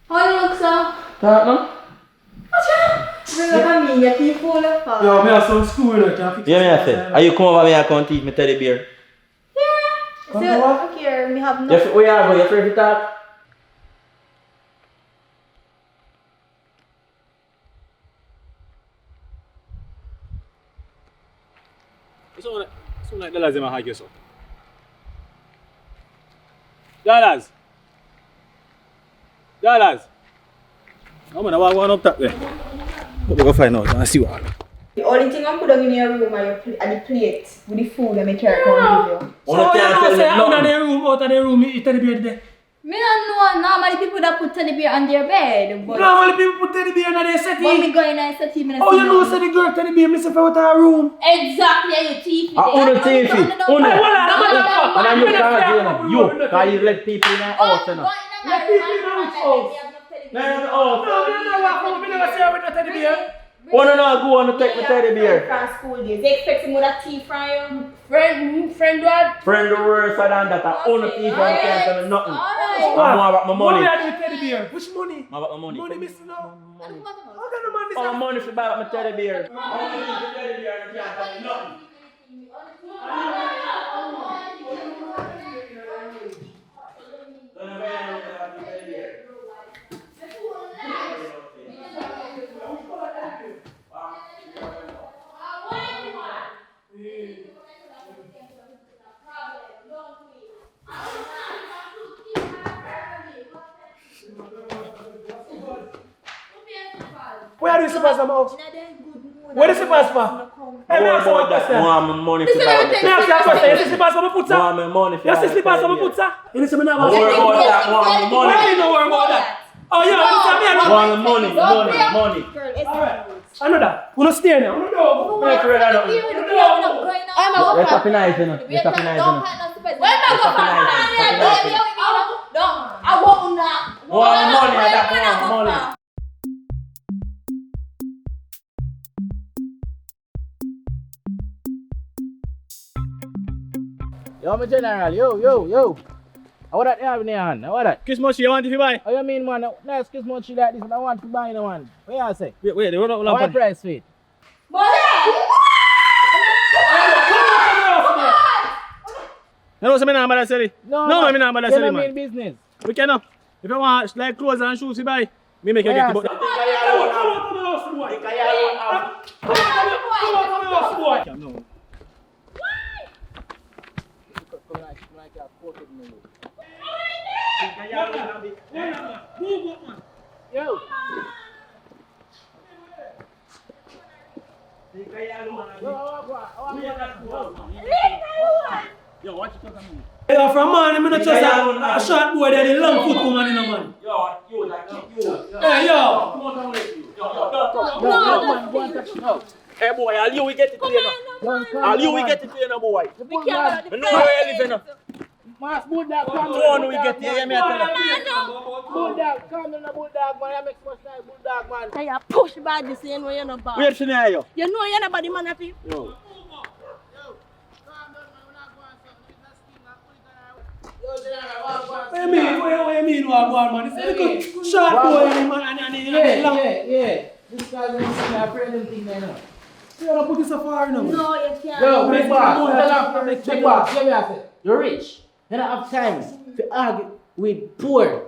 How you look, sir? Talk now. Bring up a me, you keep full of fun. Yo, me have some school, you can fix Yeah, me I it. say. Are you come over here and come teach me teddy bear? Come So, over. okay, me have no. Where you are, you afraid to talk? So like dollars in my hike yourself. Dollars. I'm gonna walk one up top there. But we go find out and see what. The only thing I put down in your room are your the plate with the food and me carry come give you. So, you know, say out of the room, you teddy bear there. Me don't know normally people that put teddy bear on their bed, but Normally people put teddy bear in their settee. when me go in and set him in a Oh, you know, say the girl teddy bear, me say out of her room. Exactly, and you teeth. Uno TV. Uno. Hey, hold on, I'm And not you can't do it. You, because you let people in the house, you know. No, No, me never say I with no teddy bear. Oh, no, go on to take my teddy bear. From school days, they expect him with a teeth from you. Friend what? Friend the worse than that. I own a thief and can't tell me nothing. Alright. I'm more about my What money. we are doing teddy bear? Which money? More about my money. Money missing now. How How can the man Oh, miss my money for buy my teddy bear. I'm going to use the teddy bear and can't tell me nothing. Where are the slippers in my house? Where the slippers for? Hey, me ask you one question. More money for buy my Me teddy ask you a question. You see slippers for me put, sir? More money for You buy see my slippers for me teddy put, sir? You see me now? Don't worry about that. More Why money. you don't worry about that? Oh, yeah, you see me? I know. Money. Alright. Another. We don't stay now. We don't know. I'm afraid of nothing. You're tapping eyes, you know. You're tapping eyes, you know. I won't not. More money, I got more money. Yo, my general, yo. How that you have in your hand? How that? Christmas tree you want if you buy? How you mean, man? Nice Christmas tree like this, but I want to buy no one. What you say? Wait, they run up lamp. What price for it? No, so me not bother sell it. No, me not bother sell it, man. Business. We cannot. If you want like clothes and shoes, you buy. Me make you get it, but. No. Yo. Yo, watch it come. Yeah, from man, I'm not just a short boy there, the long foot woman in a man. Hey, yo. Hey boy, all you will get it clear now. All you will get it clear now, boy. I know where you live now. Mas bulldog, come Don't we get here, me tell you. Bulldog, come on, bulldog, man. I make so much like bulldog, man. Hey, you push body, so you know you're not bad. Where she near you? You know you're not bad, man. If you... Yo. What you mean, what, man? It's a little short boy, man, and long. Yeah. This guy's going to see my friend and thing there now. You don't put this so far, you know. No, you can't. Yo, big boss, Big boss. hear me I say. You're rich. You don't have time to argue with poor.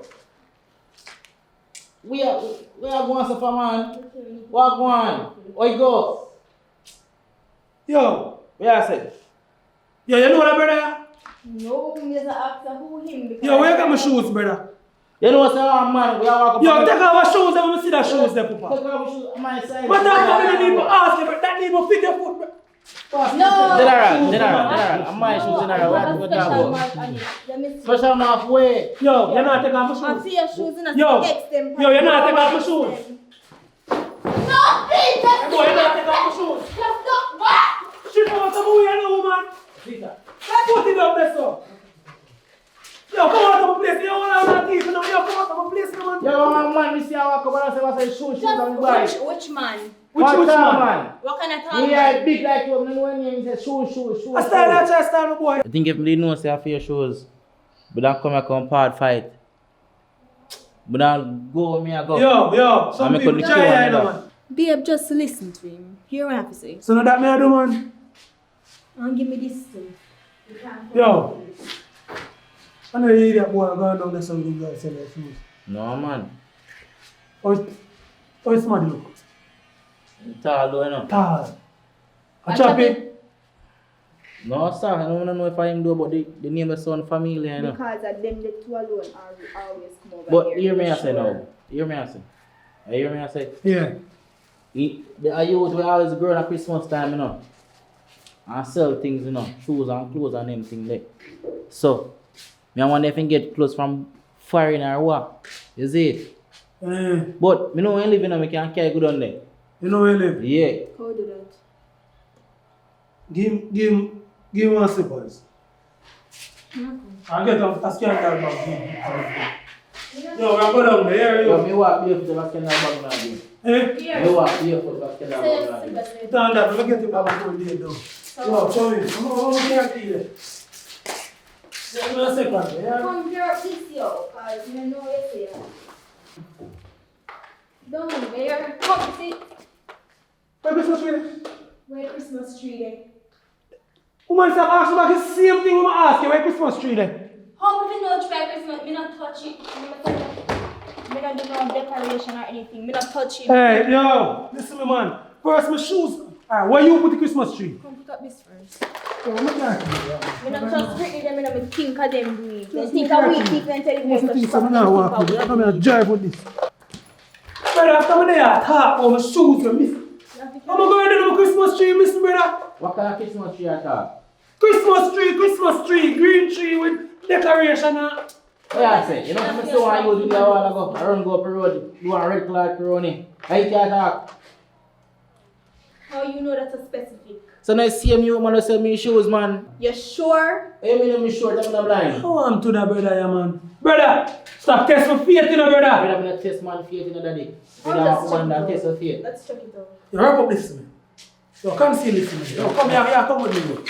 We are going so far, man. What going? Where you go? Yo, Where I say? yo, you know that, brother? No, me just ask who him because Yo, where you got my shoes, brother? You know what's wrong, man? We are walking. Yo, take off my shoes, let me see that shoes there, Papa. Take off your shoes on my side. But that's what I need to ask you, but that need to fit your foot, bro. No. General. I'm my shoes, General. We have to go down. Special enough way. Yo, you're not taking off my I shoes. see your shoes in a Yo, text them. yo, you're not taking off my shoes. No, please, just Yo, you're not taking off my shoes. just stop. What? Shit, I'm going to move you know, man. Put it up there, so. Yo, come out of a place. You don't want to have that teeth, you know. Yo, come out of a place, man. Yo, man, we see how I come and say, what's shoes on the bike. Which man? Which man? man? What kind of time? We are big like you, and when you say shoes. I style that chest, style, boy. I think if they know say I fear shoes, but I come here come hard fight. But I go with me, I go. Yo, some I'm people gonna try show that, another. man. Babe, just listen to him. Hear what I have to say. So now that me I do, man. And give me this thing. Yo. I know you hear that boy going down there something guys sell their shoes. No, man. How is man look? Tall, though, you know. Tall. A choppy. No, sir, I don't know if I am do, but the name of son family, you know. Because of them, the two alone are always come over But here. hear me, I say no. Hear me, I say. You hear me, I say. Yeah. The youth we always grow at Christmas time, you know. And sell things, you know, shoes and clothes and everything there. So, I wonder if I can get clothes from foreign or what. You see it? But, I know when I live in I can carry good on there. You know where you live? Yeah. How do that? Give me one slippers. I'll get a scan bag. Yo, we're going down there. Yo, me walk here for the basket bag now. Eh? Me walk here for the basket bag now. Stand up, look at the bag from there, though. Yo, show me. I'm can't see it. Give me a second, yeah? Come here, this yo, because you know it's here. Down there. Come see. Where Christmas tree? Where Christmas tree there? Woman, stop asking about the same thing when I ask you, where Christmas tree there? How do you know try Christmas? Me not touch it. Me not do no decoration or anything. Me not touch it. Hey, yo, listen me, man. First, my shoes. Alright, where you put the Christmas tree? Come put up this first. Yo, I'm not Me not trust Britney them. Me not think of them doing it. They think of we people and tell What's them the to thing? stop. So now walk with it. I'm going to drive with this. Brother, after me there, talk about my shoes, you miss. I'm going to do my Christmas tree, miss, brother. What kind of Christmas tree at all? Christmas tree, green tree with decoration. What I say? You know what I'm saying? I use it a while ago. I run go up the road, do a red cloud corona. I can't talk. How you know that's a specific? So now see me, man, sell me shoes, man. You sure? Hey, me know me short, I'm not blind. How am to that, brother, yeah, man? Brother, stop testing my faith, you know, brother. I'm not test man faith in the day. I'll I'm just one check that it test out. of faith. Let's check it out. Yo, wrap up this to me. Yo, come see this to me. Yo, come here, come with me. Bro.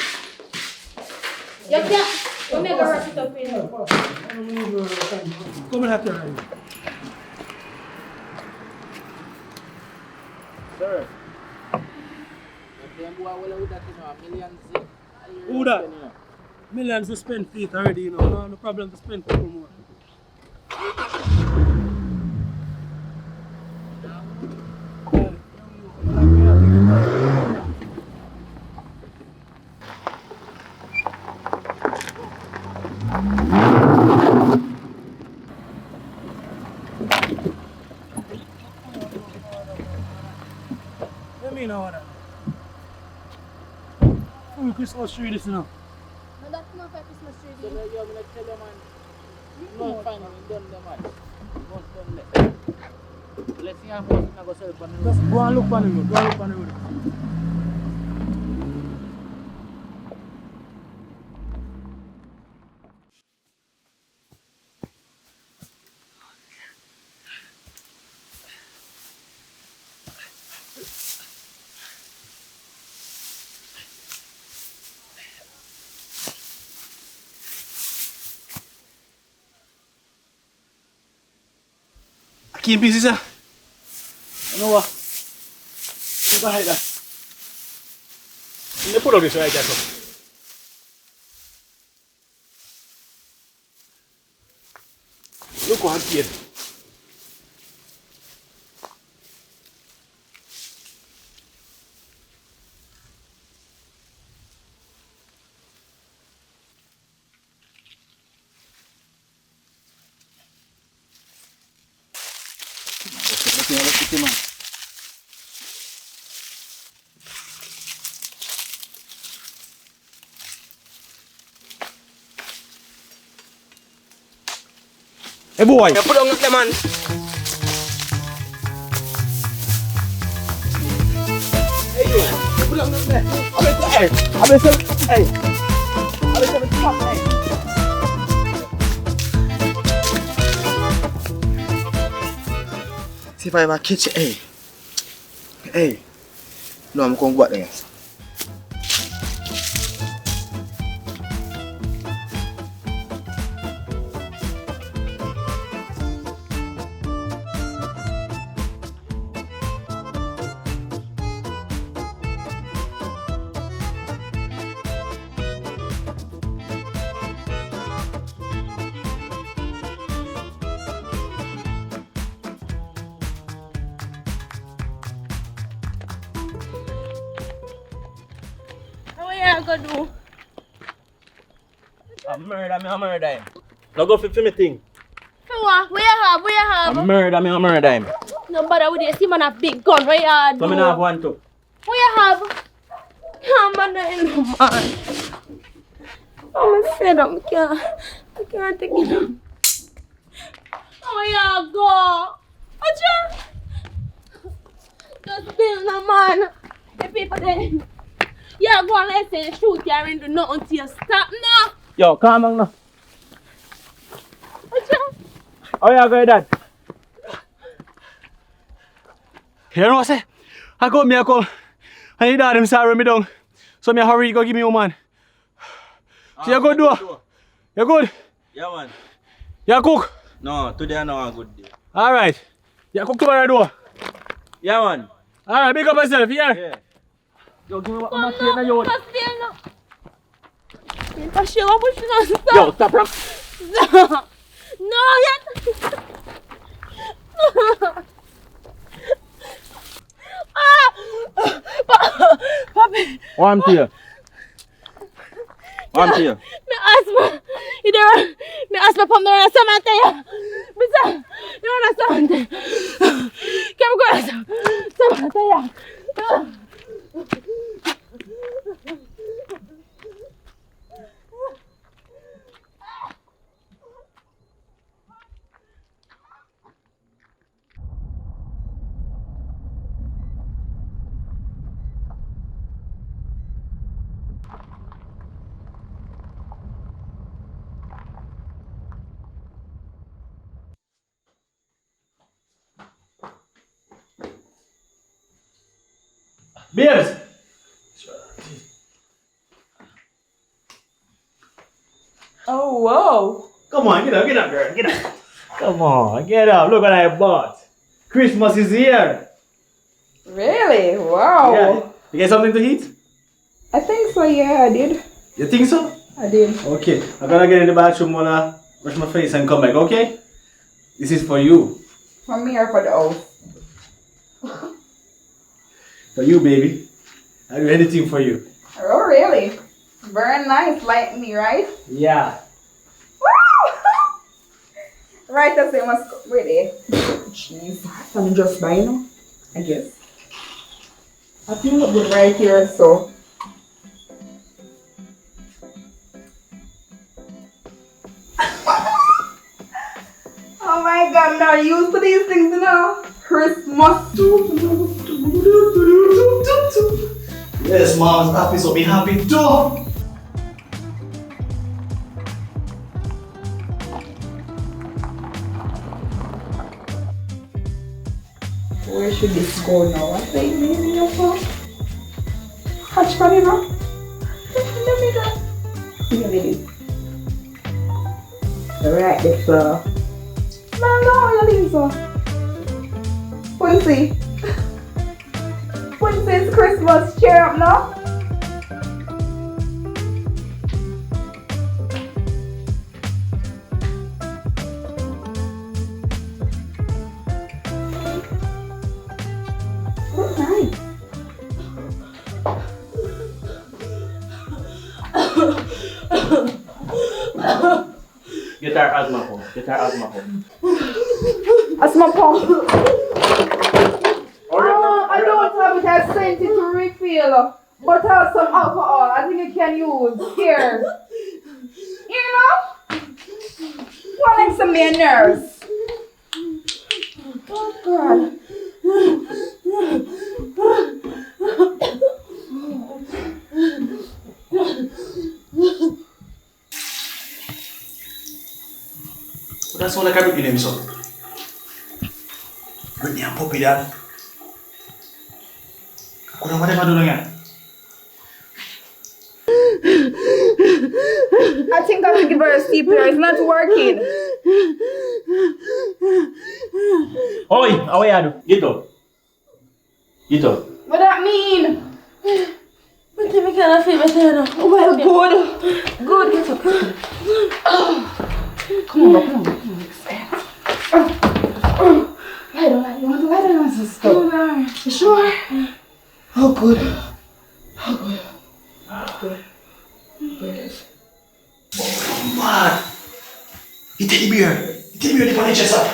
You can't. Let me go wrap it up in. Come and here, right? Sir. Who that? Millions to spend feet already, you know. No problem to spend people more. Let me know what that. Full Christmas tree this, you know. No, that's not for Christmas tree. So now you're going to tell them, man. No, finally done them, man. Once done them. Let's see how much I'm going to sell for the Just go and look on the road. Go and look on the road. keen pieces, sir. You know what? Look at that. Let me put out this right here, so. Look what I'm here. Hey boy, you put on the man. Hey, you put on the man. Hey. See if I ever catch it, hey. No, I'm going to go back there. What you gonna do? I murder him. Now go for me thing. For what? What you have? I murder him. No bother with this. See man have big gun. What you do? So me not have one too. What you have? Come on, no man. I'm fed up. I can't take it. Where you go? What you? Just build no man. The people there. Yeah, go and let's say shoot you and do nothing until you stop now. Yo, calm down now. What you? How you going, Dad? You know what I say? I got me a call. I need that him sorry me down. So me hurry go give me one man. So you good do? You good? Yeah, man. You cook? No, today I know a good day. Alright. You cook tomorrow do? Yeah, man. Alright, big up yourself, yeah? Yeah. Yo, give me one Come more now, plate now, yo. just stay now. You're pushing on stop. Yo, stop rap. No, yet. Papi. One to you. One to you. Me asthma. Me asthma from the run of Samantha. Bisa. You run of Samantha. Come go. Samantha. Babes! Oh, whoa. Come on, get up, girl, get up. Come on, get up. Look what I bought. Christmas is here. Really? Wow. Yeah. You get something to eat? I think so, yeah, I did. You think so? I did. Okay, I'm gonna get in the bathroom, wanna wash my face and come back, okay? This is for you. For me or for the house? For you, baby. I'll do anything for you. Oh, really? Very nice, like me, right? Yeah. Wow! Right, I say must go. Really? Jeez, I'm just buying them, I guess. I feel look good right here, so. Oh my God, I'm not used to these things, you know. Christmas. Yes, mom's happy, so be happy too. Where should this go now? I think maybe your phone. Catch for me now. Let me go. Give me this. Alright, this no, you leave so. Quincy. Quincy, it's Christmas. Cheer up now. Good night. Get our asthma home. Get our asthma home. Asthma pump. I don't have it. I sent it to refill. But I have some alcohol. I think you can use. Here. You know? Wanting some mere nerves. Oh, God. That's all like I Britney name, so. Britney and Puppy, Dad. Whatever do again. I think I will give her a CPR. It's not working. Oi, how are you? Get up. Get up. What that mean? But I can't feel better now. Well, good. Good. Get up. Come on. Lie down. You want to lie down, sister? You sure? Oh, good. Mad. You take the beer. You take the beer, the punish yourself.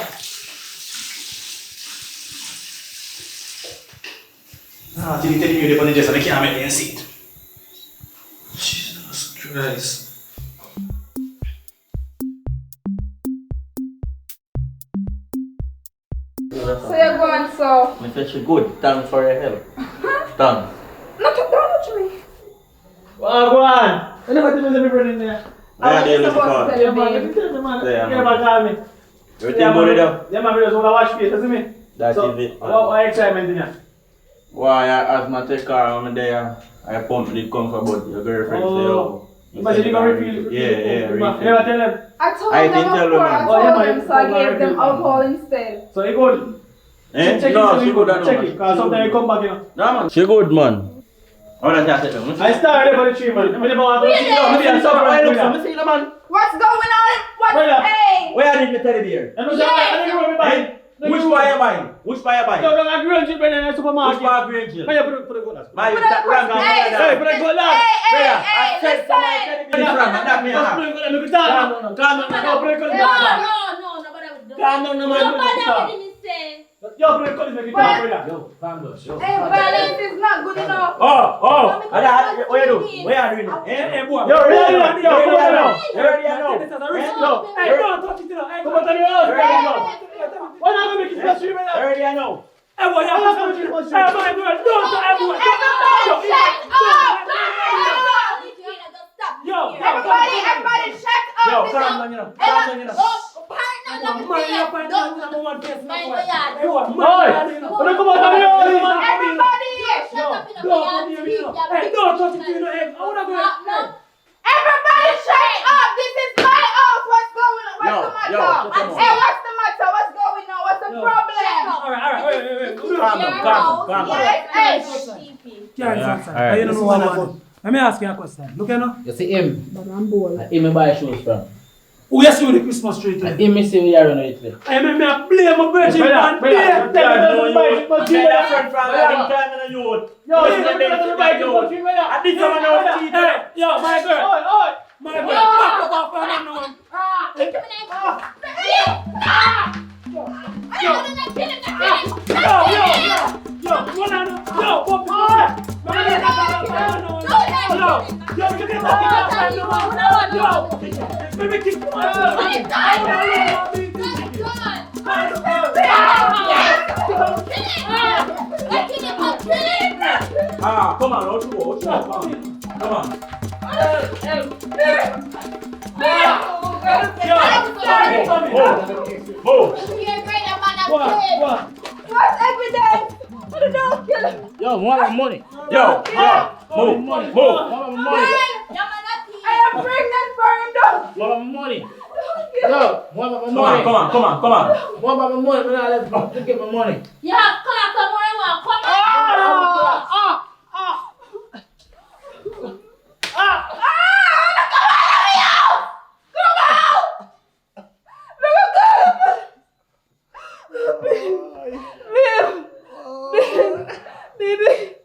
Nah, till you take the beer, the punish yourself. I can't make them see it. Jesus Christ. So you're going so. I said she good. Thanks for your help. Thanks. Not to touch me. Well, go on. I never did every friend in there. Yeah, they look for. Yeah, man. Tell me, man. Yeah, Yeah, man, call me. Everything good though. Yeah, man, we just want to watch face, isn't it? That So, is it. what excitement in here? Why as my take car on there, I pump the comfort but your girlfriend say oh. But you didn't refill. Yeah, You never tell them. I told I them didn't tell before. them, I man. told Oh, yeah, them, man. so I gave them alcohol instead. So you good? Eh? Check No, it, she good. check it, because sometimes you come back, you know. No man. She good man. How does that happen? I started for the tree, man. I never want to see you. Maybe I'm surprised with that. see the man. What's going on? Brother. Hey! Where did you teddy bear? I don't know everybody. Which buy you buying? Which buy you buying? No, I grew up in the Which supermarket. buy green chill? Man, you put it good last. Buy you that rank on Hey, Hey, put it good last. Brother, I said some my teddy bear from that me Just put it good. Let me talk. Calm down. No, put it good. No, nobody would do Calm down, no man. Nobody would even say. Yo, put it good. Let me talk, brother. Hey, balance is not good enough. Oh, what you do? What you doing? Hey, boy. Yo, ready Yo, now. yo, You ready yo, now? You ready now? This is a risk. Yo, Hey, don't touch it, you know. Hey, come on, tell me what. ready now? Why not make it special, You brother? ready now? Hey, boy, you have to touch it. Hey, my girl, don't touch it. Everybody shut up! Yo, Everybody shut up! Yo, calm down, you know. Calm down, you know. Everybody shut up! This is my house! What's going on? What's the matter? Hey, what's the matter? What's going on? What's the problem? Calm down. Yes, hey. You don't know what I want. Let me ask you a question. Look here now. You see him? Him buy shoes from. Who you see with the Christmas tree today? Him see we are on it today. I mean, I blame my virgin man. Tell me to buy Christmas tree. Yo, you don't buy Christmas tree. I think someone else cheated. Hey, yo, my girl. My girl, back up off her no one. Come on, don't you go. Come on. What's evidence? I don't know, kill him. Yo, more money. Yo, move. More money. I am pregnant for him, though. More money. Yo, more money. Come on. More money. I'm not left to get my money. Yeah, Baby,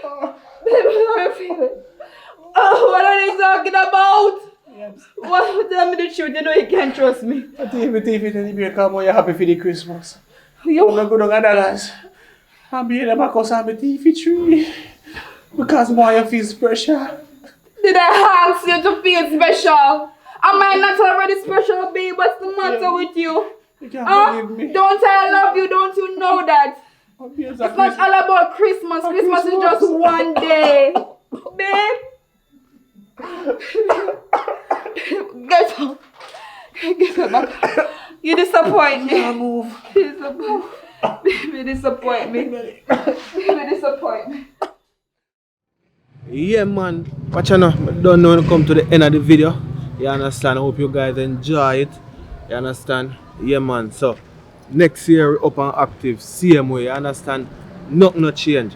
how you feeling? Oh, what are they talking about? What? Tell me the truth. You know you can't trust me. TV, teddy bear, come on, you're happy for the Christmas. You I'm not going to get dollars. I'm being a because I'm a TV tree. Because why you feel special? did I ask you to feel special? Am I not already special, babe? What's the matter with you? You can't forgive me. Don't I love you? Don't you know that? It's not all about Christmas. Christmas is just one day. Babe. Get up. Get up back. You disappoint me. Move. You disappoint me. Baby, disappoint me. Yeah, man. Watch out now. I don't know when I come to the end of the video. You understand? I hope you guys enjoy it. You understand? Yeah, man. So, next year we're up and active. Same way. You understand? Nothing no change.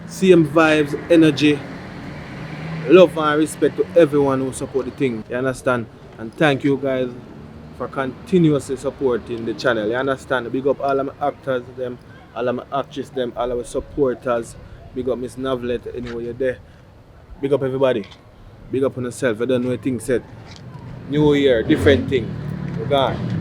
Same vibes, energy, love and respect to everyone who support the thing. You understand? And thank you guys for continuously supporting the channel. You understand? Big up all of my actors, them, all of my actresses, them, all of my supporters. Big up Miss Novelet, anyway you're there. Big up everybody. Big up on yourself. I don't know what things said. New year, different thing. We're gone.